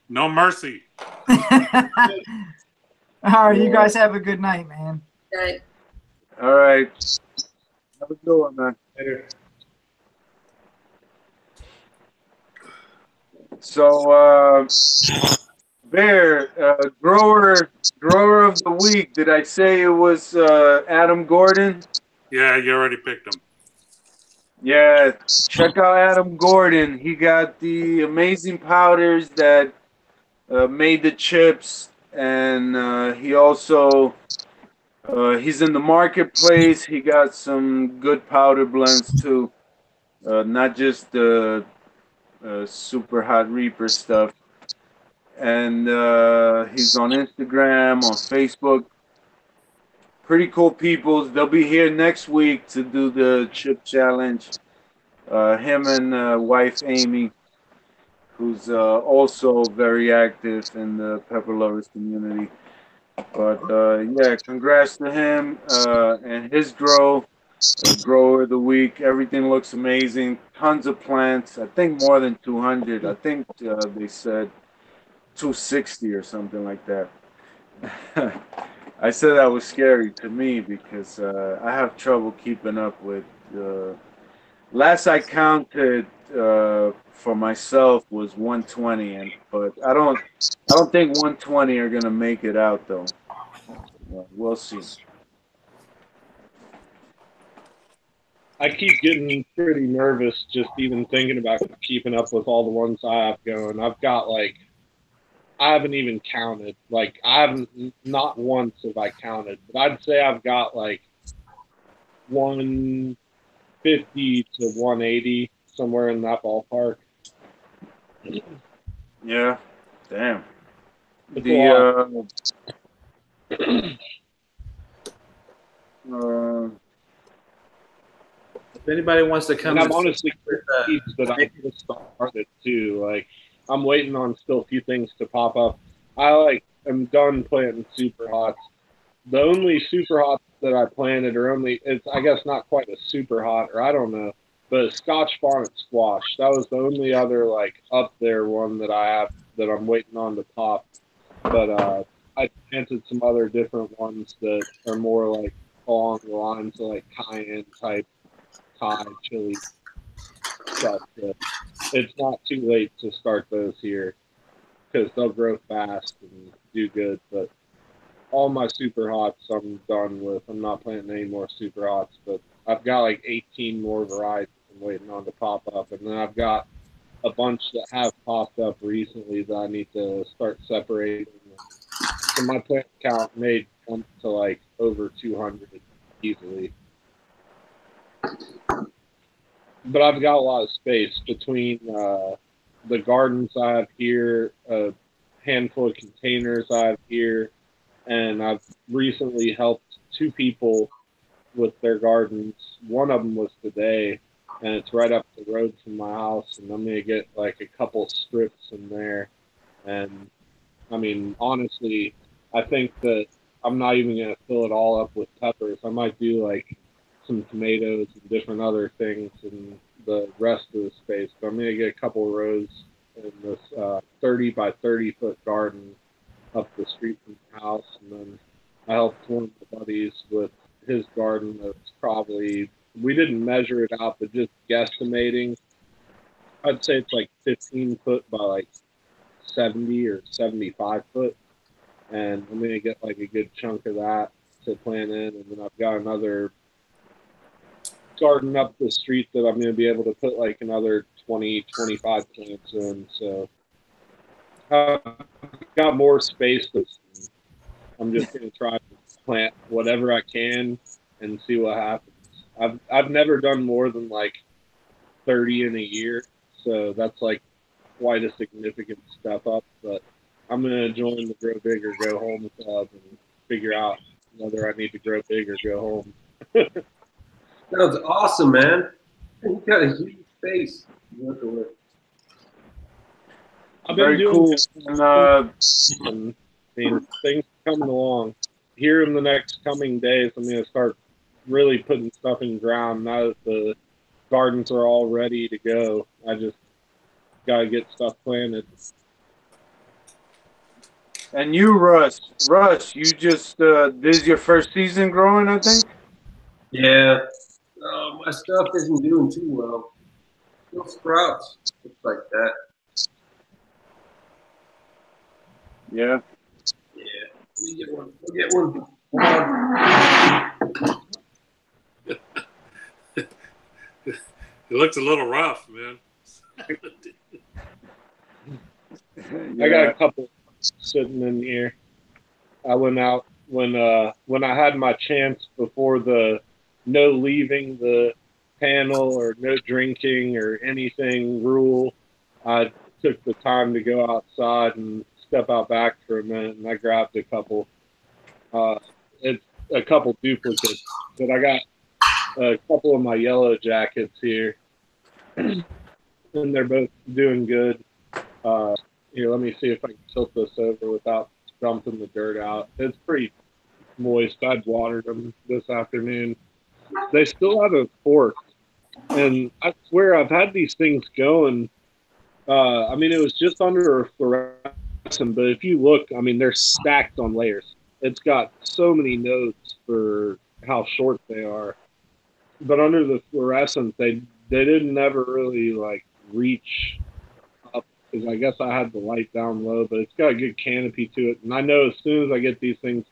No mercy. All right, you guys have a good night, man. Right. all right, have a good one, man. Later. So, Bear, grower of the week. Did I say it was Adam Gordon? Yeah, you already picked him. Yeah, check out Adam Gordon. He got the amazing powders that made the chips, and he also he's in the marketplace. He got some good powder blends too, not just the super hot Reaper stuff. And he's on Instagram, on Facebook. Pretty cool people. They'll be here next week to do the chip challenge. Him and wife Amy, who's also very active in the pepper lovers community. But yeah, congrats to him and his grower of the week. Everything looks amazing. Tons of plants. I think more than 200. I think they said 260 or something like that. I said that was scary to me because I have trouble keeping up with last I counted for myself was 120, but I don't think 120 are gonna make it out though. We'll see. I keep getting pretty nervous just even thinking about keeping up with all the ones I have going. I've got like, I haven't even counted. Like, I haven't, not once have I counted, but I'd say I've got like 150 to 180, somewhere in that ballpark. Yeah, damn. It's a lot. If anybody wants to come, And I'm and honestly pleased that I just started too. Like, I'm waiting on still a few things to pop up. I like am done planting super hots. The only super hots that I planted are only, it's I guess not quite a super hot, or I don't know, but a Scotch bonnet squash. That was the only other like up there one that I have that I'm waiting on to pop. But I planted some other different ones that are more like along the lines of like cayenne type Thai chili stuff. It's not too late to start those here because they'll grow fast and do good. But all my super hots I'm done with. I'm not planting any more super hots, but I've got like 18 more varieties I'm waiting on to pop up. And then I've got a bunch that have popped up recently that I need to start separating. So my plant count may jump to like over 200 easily. But I've got a lot of space between the gardens I have here, a handful of containers I have here, and I've recently helped 2 people with their gardens. One of them was today, and it's right up the road from my house, and I'm going to get like a couple strips in there. And I mean, honestly, I think that I'm not even going to fill it all up with peppers. I might do like some tomatoes and different other things in the rest of the space. But I'm going to get a couple rows in this 30 by 30 foot garden up the street from the house. And then I helped one of my buddies with his garden that's probably, we didn't measure it out, but just guesstimating, I'd say it's like 15 foot by like 70 or 75 foot. And I'm going to get like a good chunk of that to plant in. And then I've got another garden up the street that I'm going to be able to put like another 20, 25 plants in. So I've got more space. I'm just going to try to plant whatever I can and see what happens. I've never done more than like 30 in a year. So that's like quite a significant step up. But I'm going to join the Grow Big or Go Home club and figure out whether I need to grow big or go home. Sounds awesome, man. You got a huge space. You have to work. I've been Very doing cool. and, I mean, things are coming along. Here in the next coming days, I'm going to start really putting stuff in the ground now that the gardens are all ready to go. I just got to get stuff planted. And you, Russ, you just this is your first season growing, I think. Yeah. My stuff isn't doing too well. No sprouts. Looks like that. Yeah. Yeah. Let me get one. We'll get one. It looks a little rough, man. I got a couple sitting in here. I went out when I had my chance before the no leaving the panel or no drinking or anything rule. I took the time to go outside and step out back for a minute, and I grabbed a couple. It's a couple duplicates, but I got a couple of my yellow jackets here, and they're both doing good. Here, let me see if I can tilt this over without dumping the dirt out. It's pretty moist. I'd watered them this afternoon. They still haven't forked, and I swear I've had these things going. I mean, it was just under a fluorescent, but if you look, I mean, they're stacked on layers. It's got so many nodes for how short they are. But under the fluorescent, they they didn't never really like reach up because I guess I had the light down low, but it's got a good canopy to it. And I know as soon as I get these things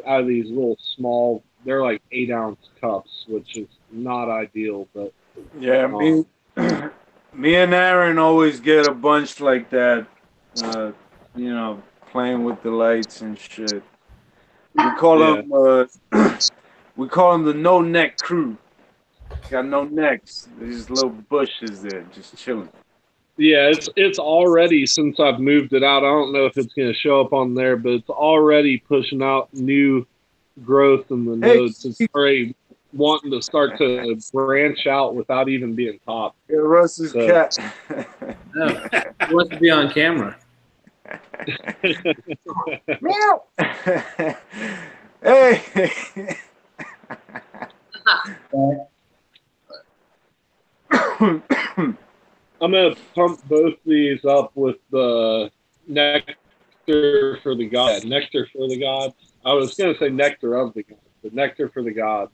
out of these little small, they're like 8-ounce cups, which is not ideal, but yeah, me and Aaron always get a bunch like that, you know, playing with the lights and shit. We call them we call them the no neck crew. Got no necks. There's little bushes there, just chilling. yeah, it's already, since I've moved it out, I don't know if it's going to show up on there, but it's already pushing out new growth in the nodes. It's already wanting to start to branch out without even being topped. Yeah, Russ's cat. No, he wants to be on camera. Hey. I'm going to pump both these up with the nectar for the gods. Nectar for the gods. I was going to say nectar of the gods, but nectar for the gods.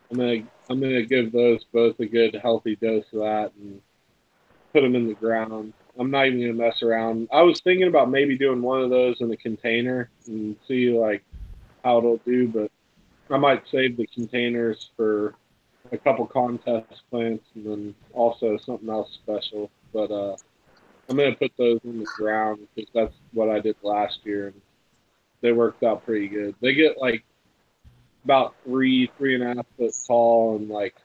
I'm gonna give those both a good healthy dose of that and put them in the ground. I'm not even gonna mess around. I was thinking about maybe doing one of those in a container and see like how it'll do, but I might save the containers for a couple contest plants and then also something else special. But I'm gonna put those in the ground because that's what I did last year and they worked out pretty good. They get like about 3.5 foot tall and like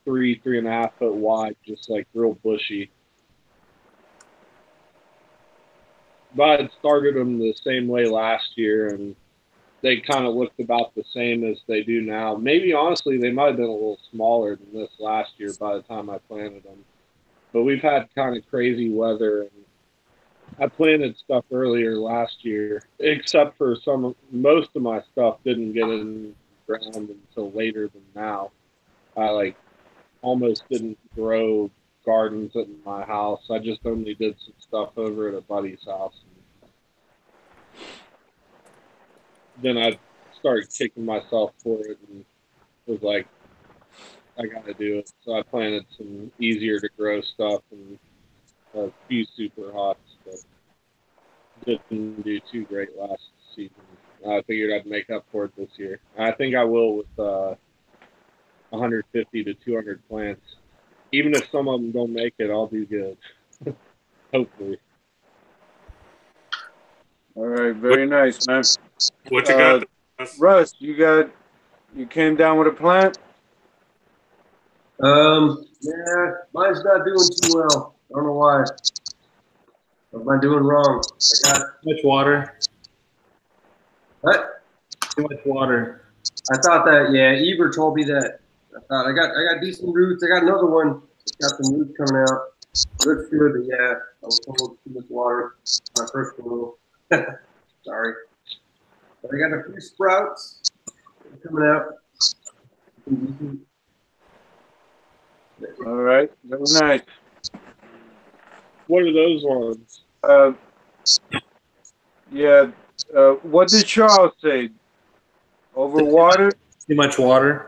3.5 foot wide, just like real bushy. But I started them the same way last year, and they kind of looked about the same as they do now. Maybe honestly, they might have been a little smaller than this last year by the time I planted them. But we've had kind of crazy weather, and I planted stuff earlier last year, except for most of my stuff didn't get in ground until later than now. I like almost didn't grow gardens at my house. I just only did some stuff over at a buddy's house. Then I started kicking myself for it and was like, I gotta do it. So I planted some easier to grow stuff and a few super hots, but didn't do too great last season. I figured I'd make up for it this year. I think I will with 150 to 200 plants. Even if some of them don't make it, I'll do good. Hopefully. All right, very nice, man. What you got? Russ, you came down with a plant? Yeah, mine's not doing too well. I don't know why. What am I doing wrong? I got Too much water. what? Too much water. I thought that. Yeah, Eber told me that. I thought I got decent roots. I got another one. Got some roots coming out. Looks good, but yeah, I was told too much water. My first one. Sorry. But I got a few sprouts coming out. All right, very nice. What are those ones? Yeah. What did Charles say? Overwater? Too much water.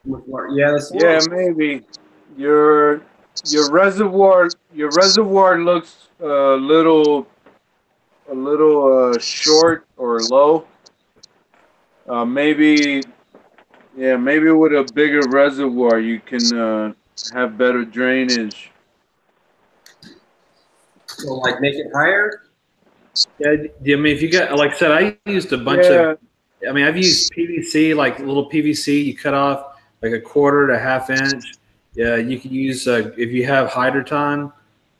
Yeah, that's Yeah, maybe. Your reservoir looks a little short or low. Maybe with a bigger reservoir you can have better drainage. So like make it higher. Yeah, I mean, if you got, like I said, I used a bunch of. I mean, I've used PVC, like little PVC. You cut off like 1/4 to 1/2 inch. Yeah, you can use if you have hydroton,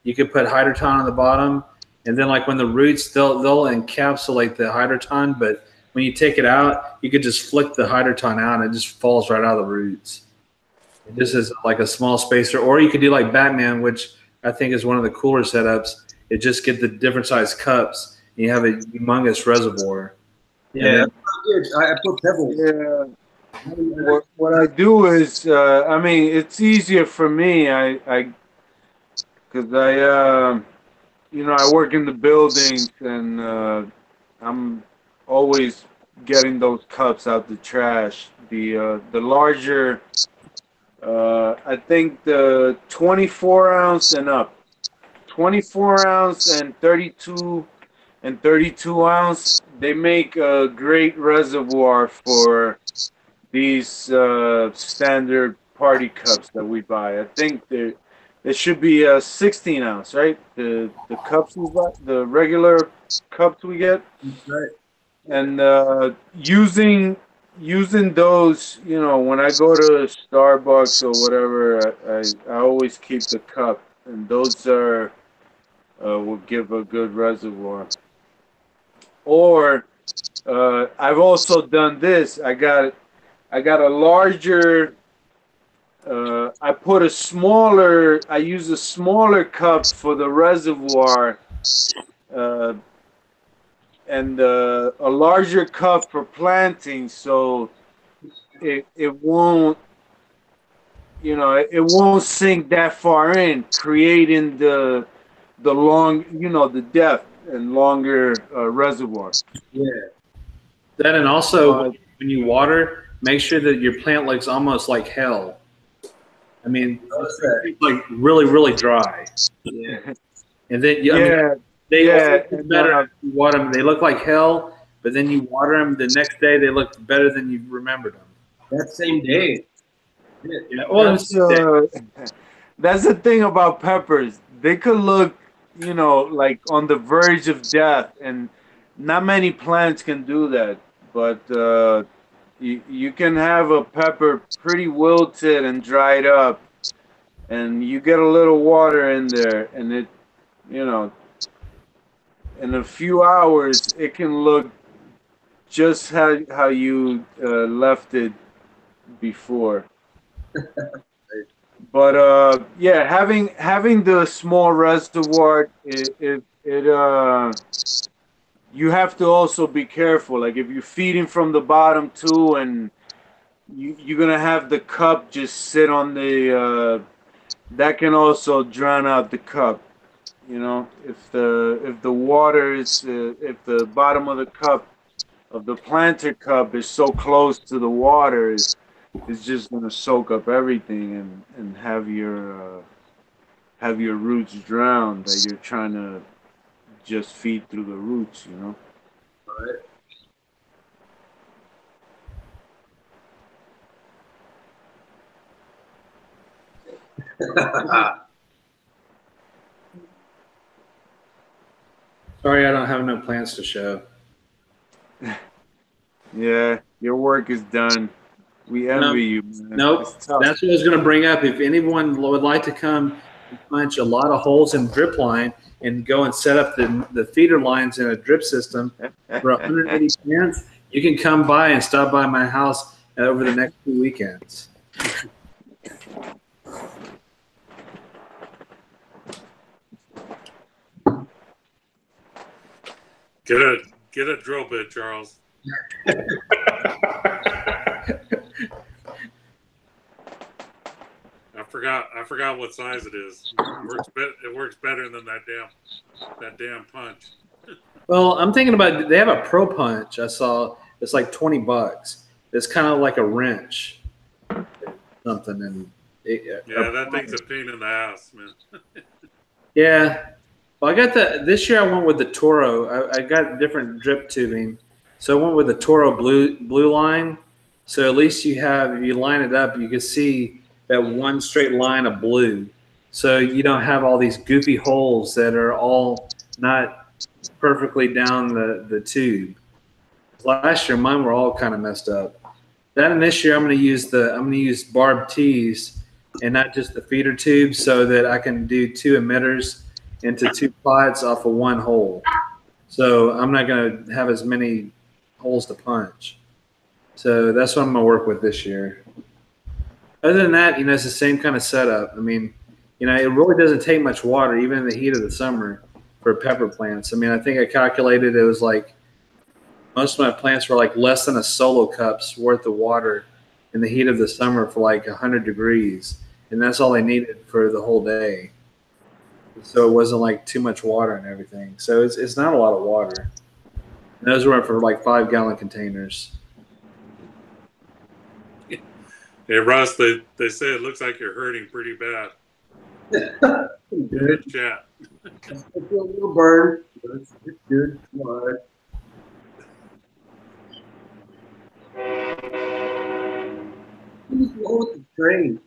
you could put hydroton on the bottom, and then like when the roots, they'll encapsulate the hydroton, but when you take it out, you could just flick the hydroton out, and it just falls right out of the roots. It just is like a small spacer, or you could do like Batman, which I think is one of the cooler setups. It just get the different size cups, and you have a humongous reservoir. Yeah, I put pebbles. Yeah. What I do is, I mean, it's easier for me. Because you know, I work in the buildings, and I'm always getting those cups out the trash. The larger I think the 24 ounce and up. 24 ounce and 32 ounce, they make a great reservoir for these standard party cups that we buy. I think there should be a 16 ounce, right? The cups we buy, the regular cups we get, Right. and using those, you know, when I go to Starbucks or whatever, I always keep the cup, and those are will give a good reservoir. Or I've also done this. I got a larger. I put a smaller. I use a smaller cup for the reservoir, uh, and a larger cup for planting, so it won't, you know, it won't sink that far in, creating the long, you know, the depth and longer reservoir. Yeah. That, and also when you water, make sure that your plant looks almost like hell. I mean, it's like really, really dry. Yeah. And then, Yeah, I mean, they yeah, look better if you water them. They look like hell, but then you water them the next day, they look better than you remembered them. That same day. Yeah, well, that's the thing about peppers. They could look, you know, like on the verge of death, and not many plants can do that. But you can have a pepper pretty wilted and dried up, and you get a little water in there, and it, you know, in a few hours, it can look just how you left it before. But yeah, having the small reservoir, you have to also be careful. Like if you're feeding from the bottom too, and you're gonna have the cup just sit on the that can also drown out the cup. You know, if the water is if the bottom of the cup of the planter cup is so close to the water, it's just gonna soak up everything and have your roots drown that you're trying to just feed through the roots, you know. Right. sorry, I don't have no plants to show. Yeah, your work is done. We envy you, man. Nope, It's tough. that's what I was going to bring up. If anyone would like to come and punch a lot of holes in drip line and go and set up the feeder lines in a drip system for 180 plants, you can come by and stop by my house over the next 2 weekends. Get a drill bit, Charles. I forgot what size it is. It works better than that damn punch. Well, I'm thinking about, they have a Pro Punch I saw. It's like $20. It's kind of like a wrench, something, and yeah, that thing's a pain in the ass, man. yeah. Well, I got this year I went with the Toro. I got different drip tubing, so I went with the Toro blue line. So at least if you line it up, you can see that one straight line of blue. So you don't have all these goofy holes that are all not perfectly down the tube. Last year mine were all kind of messed up. That, and this year I'm going to use barbed tees and not just the feeder tube, so that I can do 2 emitters into 2 pots off of 1 hole. So I'm not going to have as many holes to punch. So that's what I'm going to work with this year. Other than that, it's the same kind of setup. I mean, it really doesn't take much water, even in the heat of the summer, for pepper plants. I mean, I think I calculated it was like most of my plants were like less than a solo cup's worth of water in the heat of the summer for like 100 degrees. And that's all they needed for the whole day. So it wasn't like too much water and everything. So it's not a lot of water. And those were for like 5-gallon containers. Hey, Russ, they say it looks like you're hurting pretty bad. Good. Chat. I feel a little burned, but it's good. It's all right. Who's going with the train?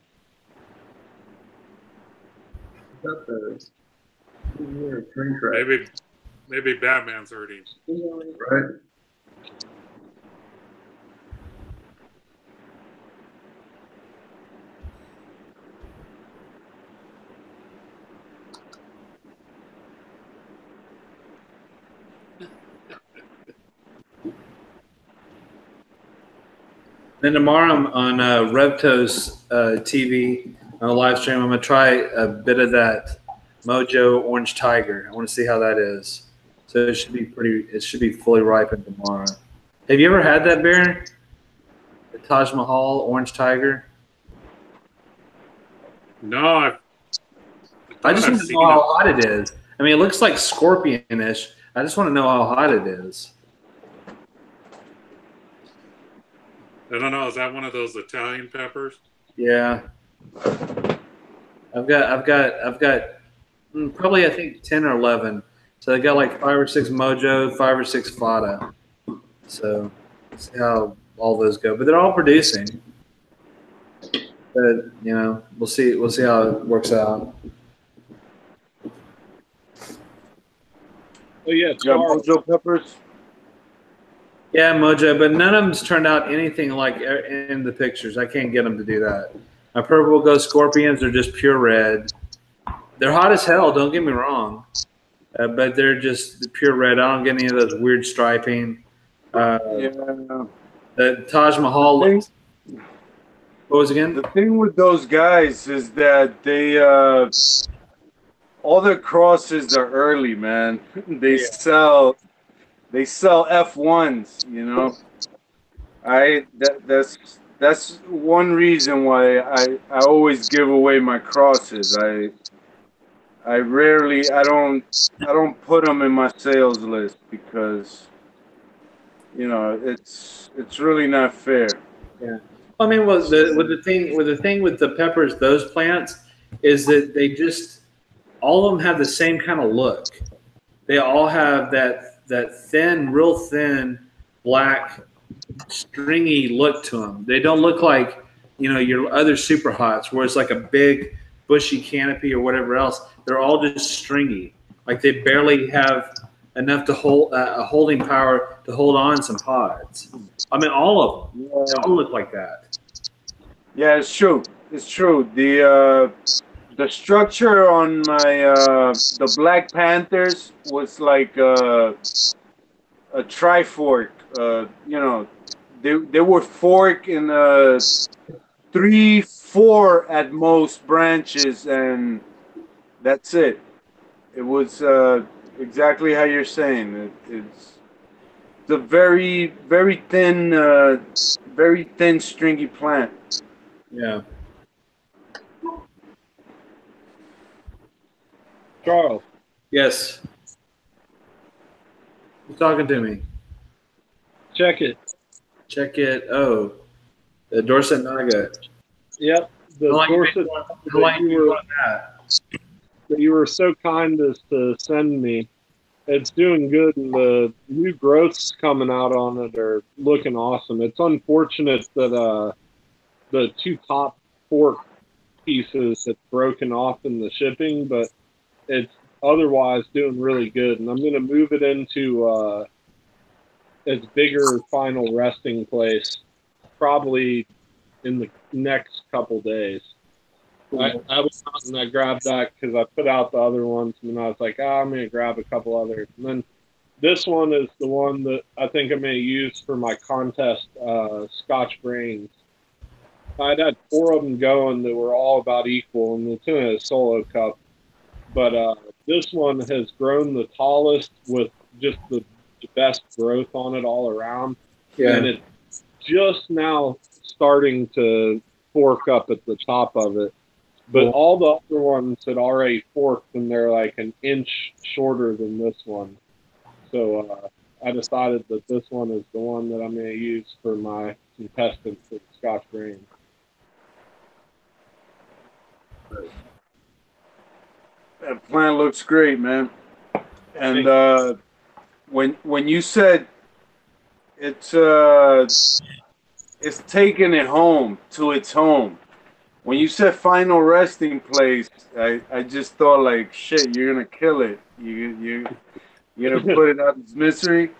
Got the train track. Maybe Batman's hurting. Right. Then tomorrow I'm on RevtosTV on a live stream. I'm gonna try a bit of that Mojo Orange Tiger. I want to see how that is. So it should be pretty. It should be fully ripened tomorrow. Have you ever had that beer? The Taj Mahal Orange Tiger. No, I just want to know how hot it is. I mean, it looks like scorpion-ish. I just want to know how hot it is. I don't know. Is that one of those Italian peppers? Yeah. I've got probably I think 10 or 11. So I got like 5 or 6 Mojo, 5 or 6 Fada. So let's see how all those go. But they're all producing. But we'll see how it works out. Oh yeah, You got Mojo peppers? Yeah, Mojo, but none of them's turned out anything like in the pictures. I can't get them to do that. My Purple Ghost Scorpions are just pure red. They're hot as hell, don't get me wrong. But they're just pure red. I don't get any of those weird striping. The Taj Mahal looks. What was it again? The thing with those guys is that they all their crosses are early, man. They sell F1s, that's one reason why I always give away my crosses. I don't put them in my sales list because it's really not fair. Yeah. I mean, with the thing with the peppers, those plants, is that they just all of them have the same kind of look. They all have that thin, real thin, black, stringy look to them. They don't look like your other super hots where it's like a big bushy canopy or whatever else. They're all just stringy. Like they barely have enough to hold a holding power to hold on some pods. I mean, all of them. They all look like that. Yeah, it's true. It's true. The structure on my the Black Panthers was like a trifork. They were fork in 3, 4 at most branches, and that's it. It was exactly how you're saying. It's a very, very thin, stringy plant. Yeah. Charles. Yes. Who's talking to me? Check it. Check it. Oh, the Dorset Naga. Yep. The Dorset that you were so kind as to send me. It's doing good, and the new growths coming out on it are looking awesome. It's unfortunate that the 2 top fork pieces have broken off in the shipping, but it's otherwise doing really good. And I'm going to move it into its bigger final resting place probably in the next couple days. I was out and I grabbed that because I put out the other ones, and then I was like, I'm going to grab a couple others. And then this one is the one that I think I'm going to use for my contest Scotch Brains. I'd had 4 of them going that were all about equal, and it's in a solo cup. But this one has grown the tallest with just the best growth on it all around. Yeah. And it's just now starting to fork up at the top of it. But all the other ones had already forked, and they're like an inch shorter than this one. So I decided that this one is the one that I'm going to use for my contestants for the Scotch Brains. That plant looks great, man. And when you said it's taking it home to its home. When you said final resting place, I just thought like shit. You're gonna kill it. You're gonna put it out of its misery.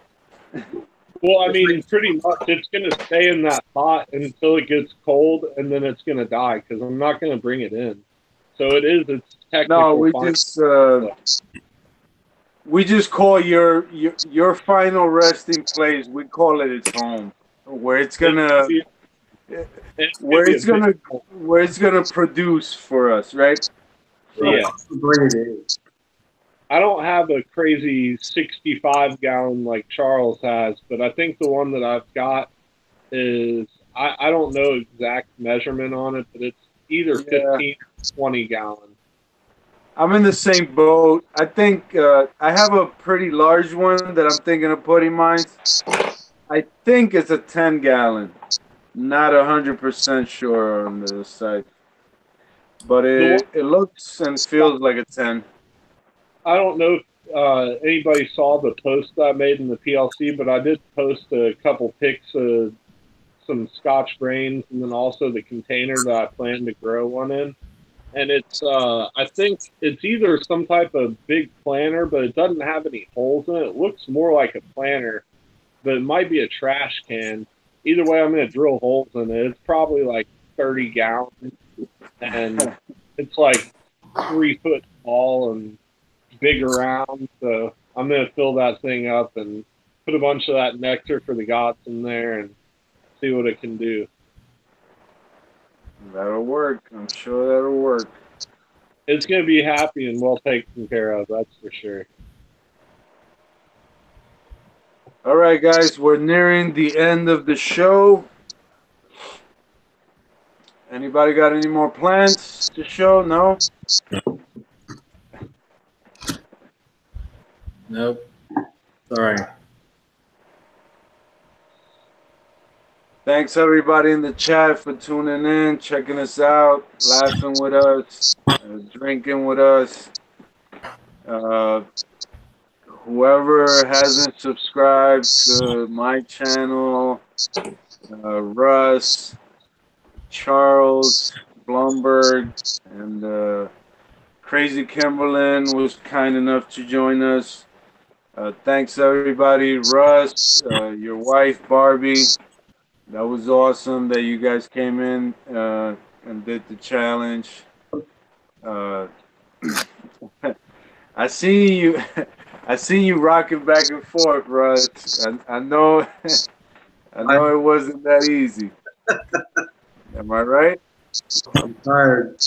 Well, I mean, pretty much it's going to stay in that pot until it gets cold, and then it's going to die because I'm not going to bring it in. So it is its technical. No, we just call your final resting place. We call it its home, where it's gonna produce for us, right? Yeah. Bring it in. I don't have a crazy 65-gallon like Charles has, but I think the one that I've got is, I don't know exact measurement on it, but it's either 15 or 20 gallon. I'm in the same boat. I think I have a pretty large one that I'm thinking of putting mine. I think it's a 10-gallon. Not 100% sure on the site. But it looks and feels like a 10. I don't know if anybody saw the post I made in the PLC, but I did post a couple pics of some Scotch brains and then also the container that I plan to grow one in. And it's, I think it's either some type of big planter, but it doesn't have any holes in it. It looks more like a planter, but it might be a trash can. Either way, I'm going to drill holes in it. It's probably like 30 gallons, and it's like 3 foot tall and big around, so I'm going to fill that thing up and put a bunch of that nectar for the gods in there and see what it can do. That'll work. I'm sure that'll work. It's going to be happy and well taken care of, that's for sure. All right, guys, we're nearing the end of the show. Anybody got any more plans to show? No? Nope. Sorry. Thanks, everybody in the chat, for tuning in, checking us out, laughing with us, drinking with us. Whoever hasn't subscribed to my channel, Russ, Charles, Blumberg, and Krazy Kimberlin was kind enough to join us. Thanks, everybody. Russ, your wife, Barbie. That was awesome that you guys came in and did the challenge. I see you. I see you rocking back and forth, Russ. I know. I know it wasn't that easy. Am I right? I'm tired.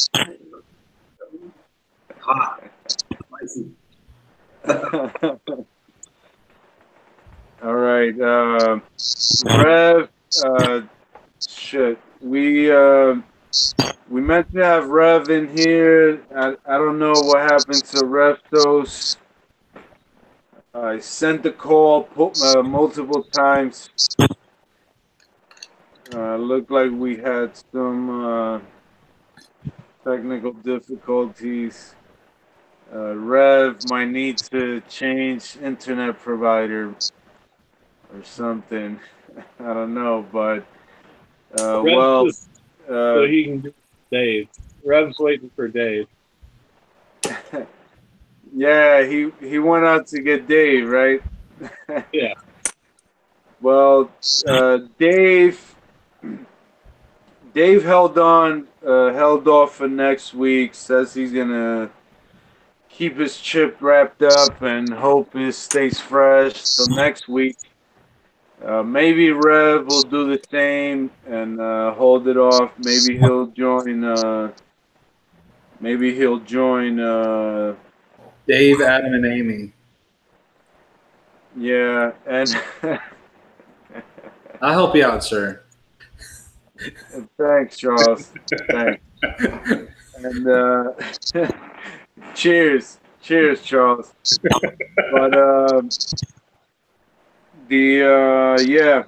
Hot. Spicy. All right, Rev. Shit, we meant to have Rev in here. I don't know what happened to Revtos. I sent the call multiple times. Looked like we had some technical difficulties. Rev might need to change internet provider or something. I don't know, but well, so he can do Dave. Rev's waiting for Dave. Yeah, he went out to get Dave, right? Yeah. Well, Dave held off for next week. Says he's gonna keep his chip wrapped up and hope it stays fresh. So next week, maybe Rev will do the same and hold it off. Maybe he'll join. Maybe he'll join. Dave, Adam, and Amy. Yeah, and I'll help you out, sir. thanks, Charles. Thanks. And cheers, Charles. But yeah,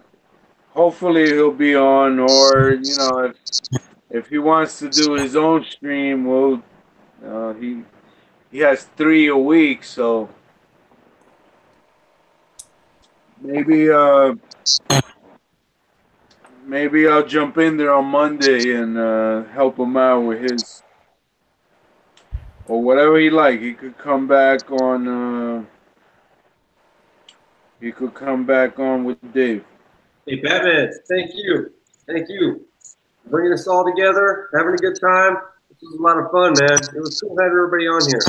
hopefully he'll be on, or if he wants to do his own stream, we'll he has 3 a week, so maybe maybe I'll jump in there on Monday and help him out with his or whatever he like. He could come back on. He could come back on with Dave. Hey, Batman, thank you. Thank you. Bringing us all together, having a good time. This was a lot of fun, man. It was cool having everybody on here.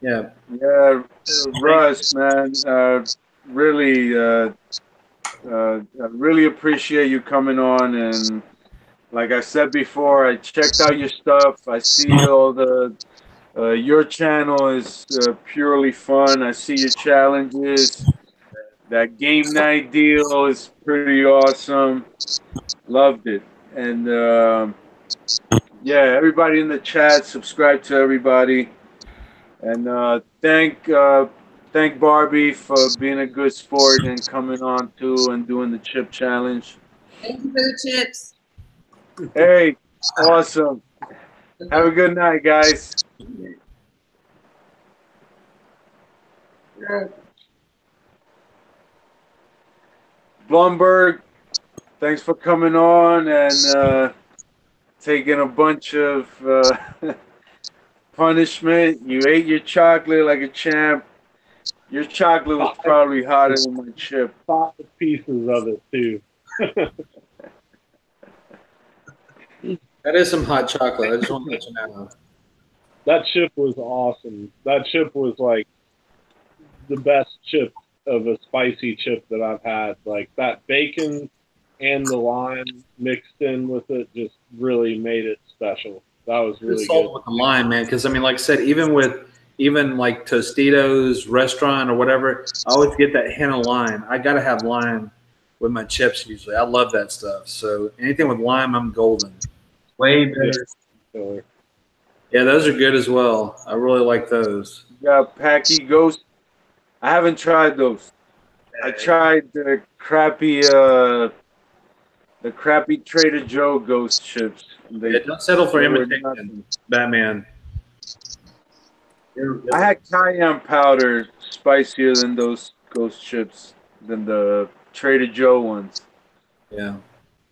Yeah. Yeah, Russ, man, really, I really appreciate you coming on. And like I said before, I checked out your stuff. I see all the, your channel is purely fun. I see your challenges. That game night deal is pretty awesome. Loved it. And yeah, everybody in the chat, subscribe to everybody. And thank Barbie for being a good sport and coming on too and doing the chip challenge. Thank you for the chips. Hey, awesome. Have a good night, guys. Blumberg, thanks for coming on and taking a bunch of punishment. You ate your chocolate like a champ. Your chocolate was probably hotter than my chip. 5 pieces of it too. That is some hot chocolate. I just want to let you know. That chip was awesome. That chip was like the best chip of a spicy chip that I've had. Like that bacon and the lime mixed in with it just really made it special. That was really good. With the lime, man, because I mean, like I said, even like Tostitos restaurant or whatever, I always get that hint of lime. I gotta have lime with my chips usually. I love that stuff. So anything with lime, I'm golden. Way better. Yeah, those are good as well. I really like those. You got Packy Ghost. I haven't tried those. I tried the crappy Trader Joe ghost chips. Yeah, don't settle for imitation, Batman. I had cayenne powder spicier than those ghost chips than the Trader Joe ones. Yeah.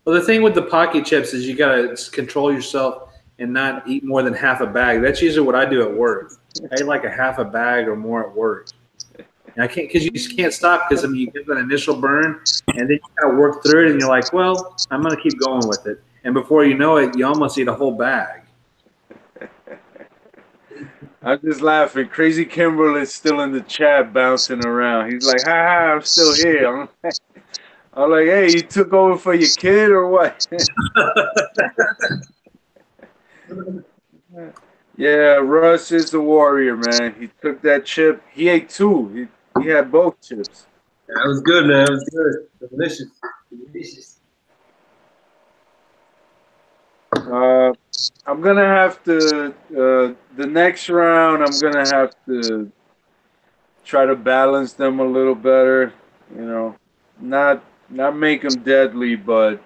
Well, the thing with the Pocky chips is you gotta control yourself and not eat more than half a bag. That's usually what I do at work. I eat like a half a bag or more at work. And I can't, because you just can't stop, because I mean, you get that initial burn, and then you gotta work through it, and you're like, well, I'm gonna keep going with it. And before you know it, you almost eat a whole bag. I'm just laughing. Crazy Kimberlin is still in the chat bouncing around. He's like, ha ha, I'm still here. I'm like, hey, you took over for your kid or what? Yeah, Russ is the warrior, man. He took that chip. He ate 2. He had both chips. Yeah, that was good, man. It was good. Delicious. Delicious. I'm going to have to, the next round, I'm going to have to try to balance them a little better. You know, not make them deadly, but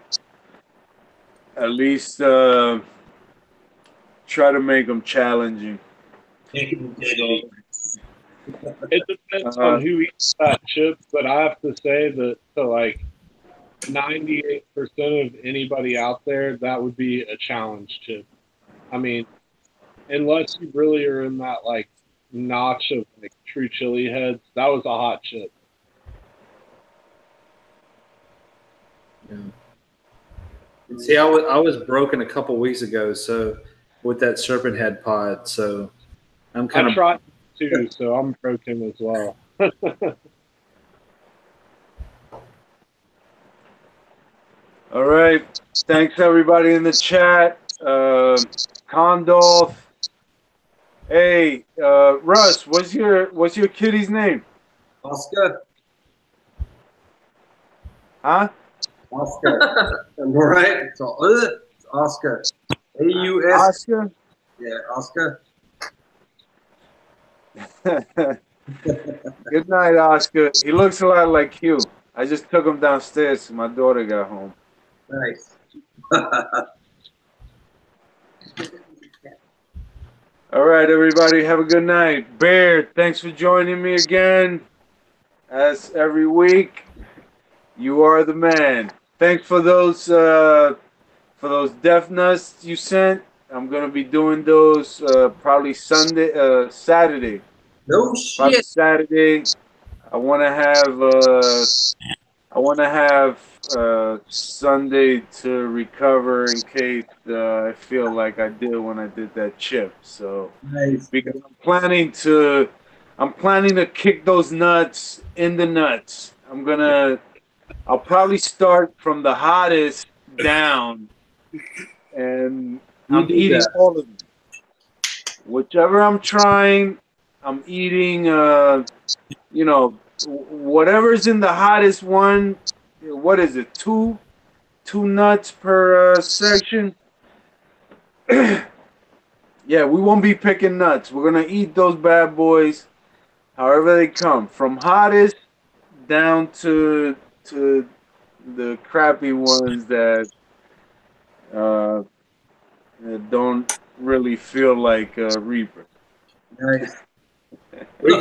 at least try to make them challenging. It depends on who eats that chip, but I have to say that to like 98% of anybody out there, that would be a challenge chip. I mean, unless you really are in that like notch of like true chili heads, that was a hot chip. Yeah. See, I was broken a couple weeks ago, so with that serpent head pod, so I'm kind of tried too, so I'm broken as well. All right. Thanks everybody in the chat. Condolf. Hey, Russ, what's your kitty's name? Oscar. Huh? Oscar. Am I right? It's Oscar. A-U-S. Oscar? Yeah, Oscar. Good night, Oscar. He looks a lot like you. I just took him downstairs. My daughter got home. Nice. All right, everybody, have a good night. Bear, thanks for joining me again. As every week, you are the man. Thanks for those death nuts you sent. I'm gonna be doing those probably Saturday. No Probably shit. Saturday. I wanna have Sunday to recover in case I feel like I did when I did that chip. So Nice. because I'm planning to kick those nuts in the nuts. I'll probably start from the hottest down, and You I'm do eating that. all of them. Whichever I'm trying, I'm eating. Whatever's in the hottest one. What is it? Two nuts per section. Yeah, we won't be picking nuts. We're gonna eat those bad boys, however they come, from hottest down to the crappy ones that don't really feel like Reaper. Nice. Or you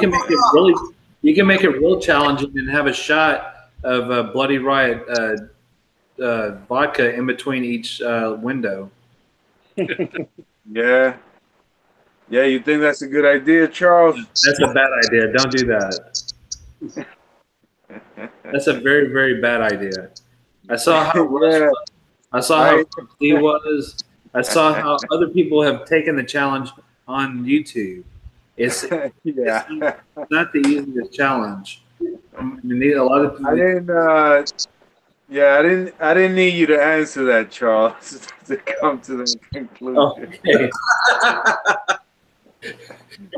can make it real challenging and have a shot of Bloody Riot vodka in between each window. Yeah, yeah. You think that's a good idea, Charles? That's a bad idea. Don't do that. That's a very, very bad idea. I saw how Russ Yeah, was. I saw how he was. I saw how other people have taken the challenge on YouTube. It's yeah. not the easiest challenge. I mean, a lot of I people. didn't. Yeah, I didn't need you to answer that, Charles, to come to that conclusion. Okay.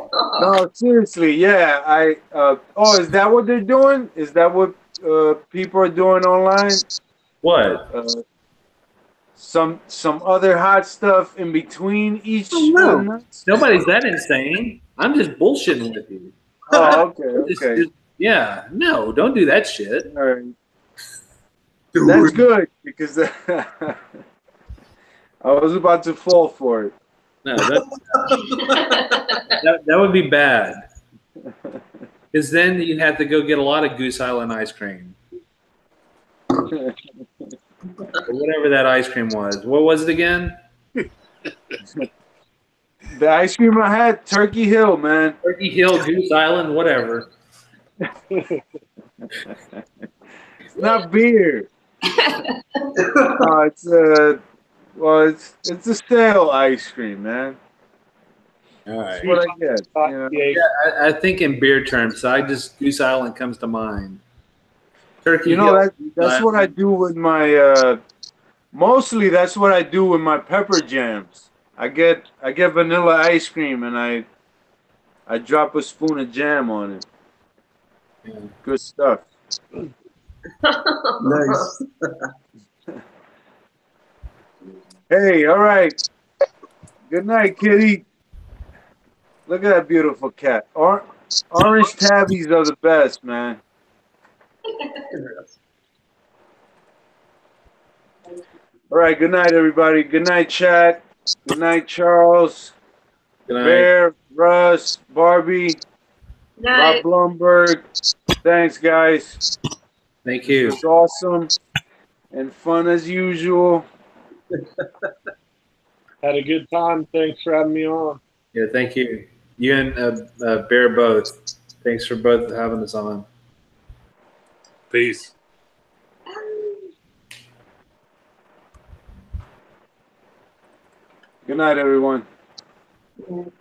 No, seriously, yeah. Is that what they're doing? Is that what people are doing online? What? Some other hot stuff in between each Oh, no. nuts? Nobody's that insane. I'm just bullshitting with you. Oh, okay, okay. Yeah. No, don't do that shit. All right. That's good because I was about to fall for it. No, that would be bad. Because then you have to go get a lot of Goose Island ice cream. Or whatever that ice cream was. What was it again? The ice cream I had, Turkey Hill, man. Turkey Hill, Goose Island, whatever. It's not beer. No, it's a stale ice cream, man. All right. That's what I get. You know? Yeah, I think in beer terms, Goose Island comes to mind. Turkey You know Hill. that's what I do with my. Mostly, that's what I do with my pepper jams. I get vanilla ice cream and I drop a spoon of jam on it. Yeah. Good stuff. Nice. Hey, all right. Good night, kitty. Look at that beautiful cat. Orange tabbies are the best, man. All right, good night, everybody. Good night, chat. Good night, Charles. Good night. Bear, Russ, Barbie, Night. Rob Blumberg. Thanks, guys. Thank you. It was awesome and fun as usual. Had a good time. Thanks for having me on. Yeah, thank you. You and Bear both. Thanks for both having us on. Peace. Good night, everyone.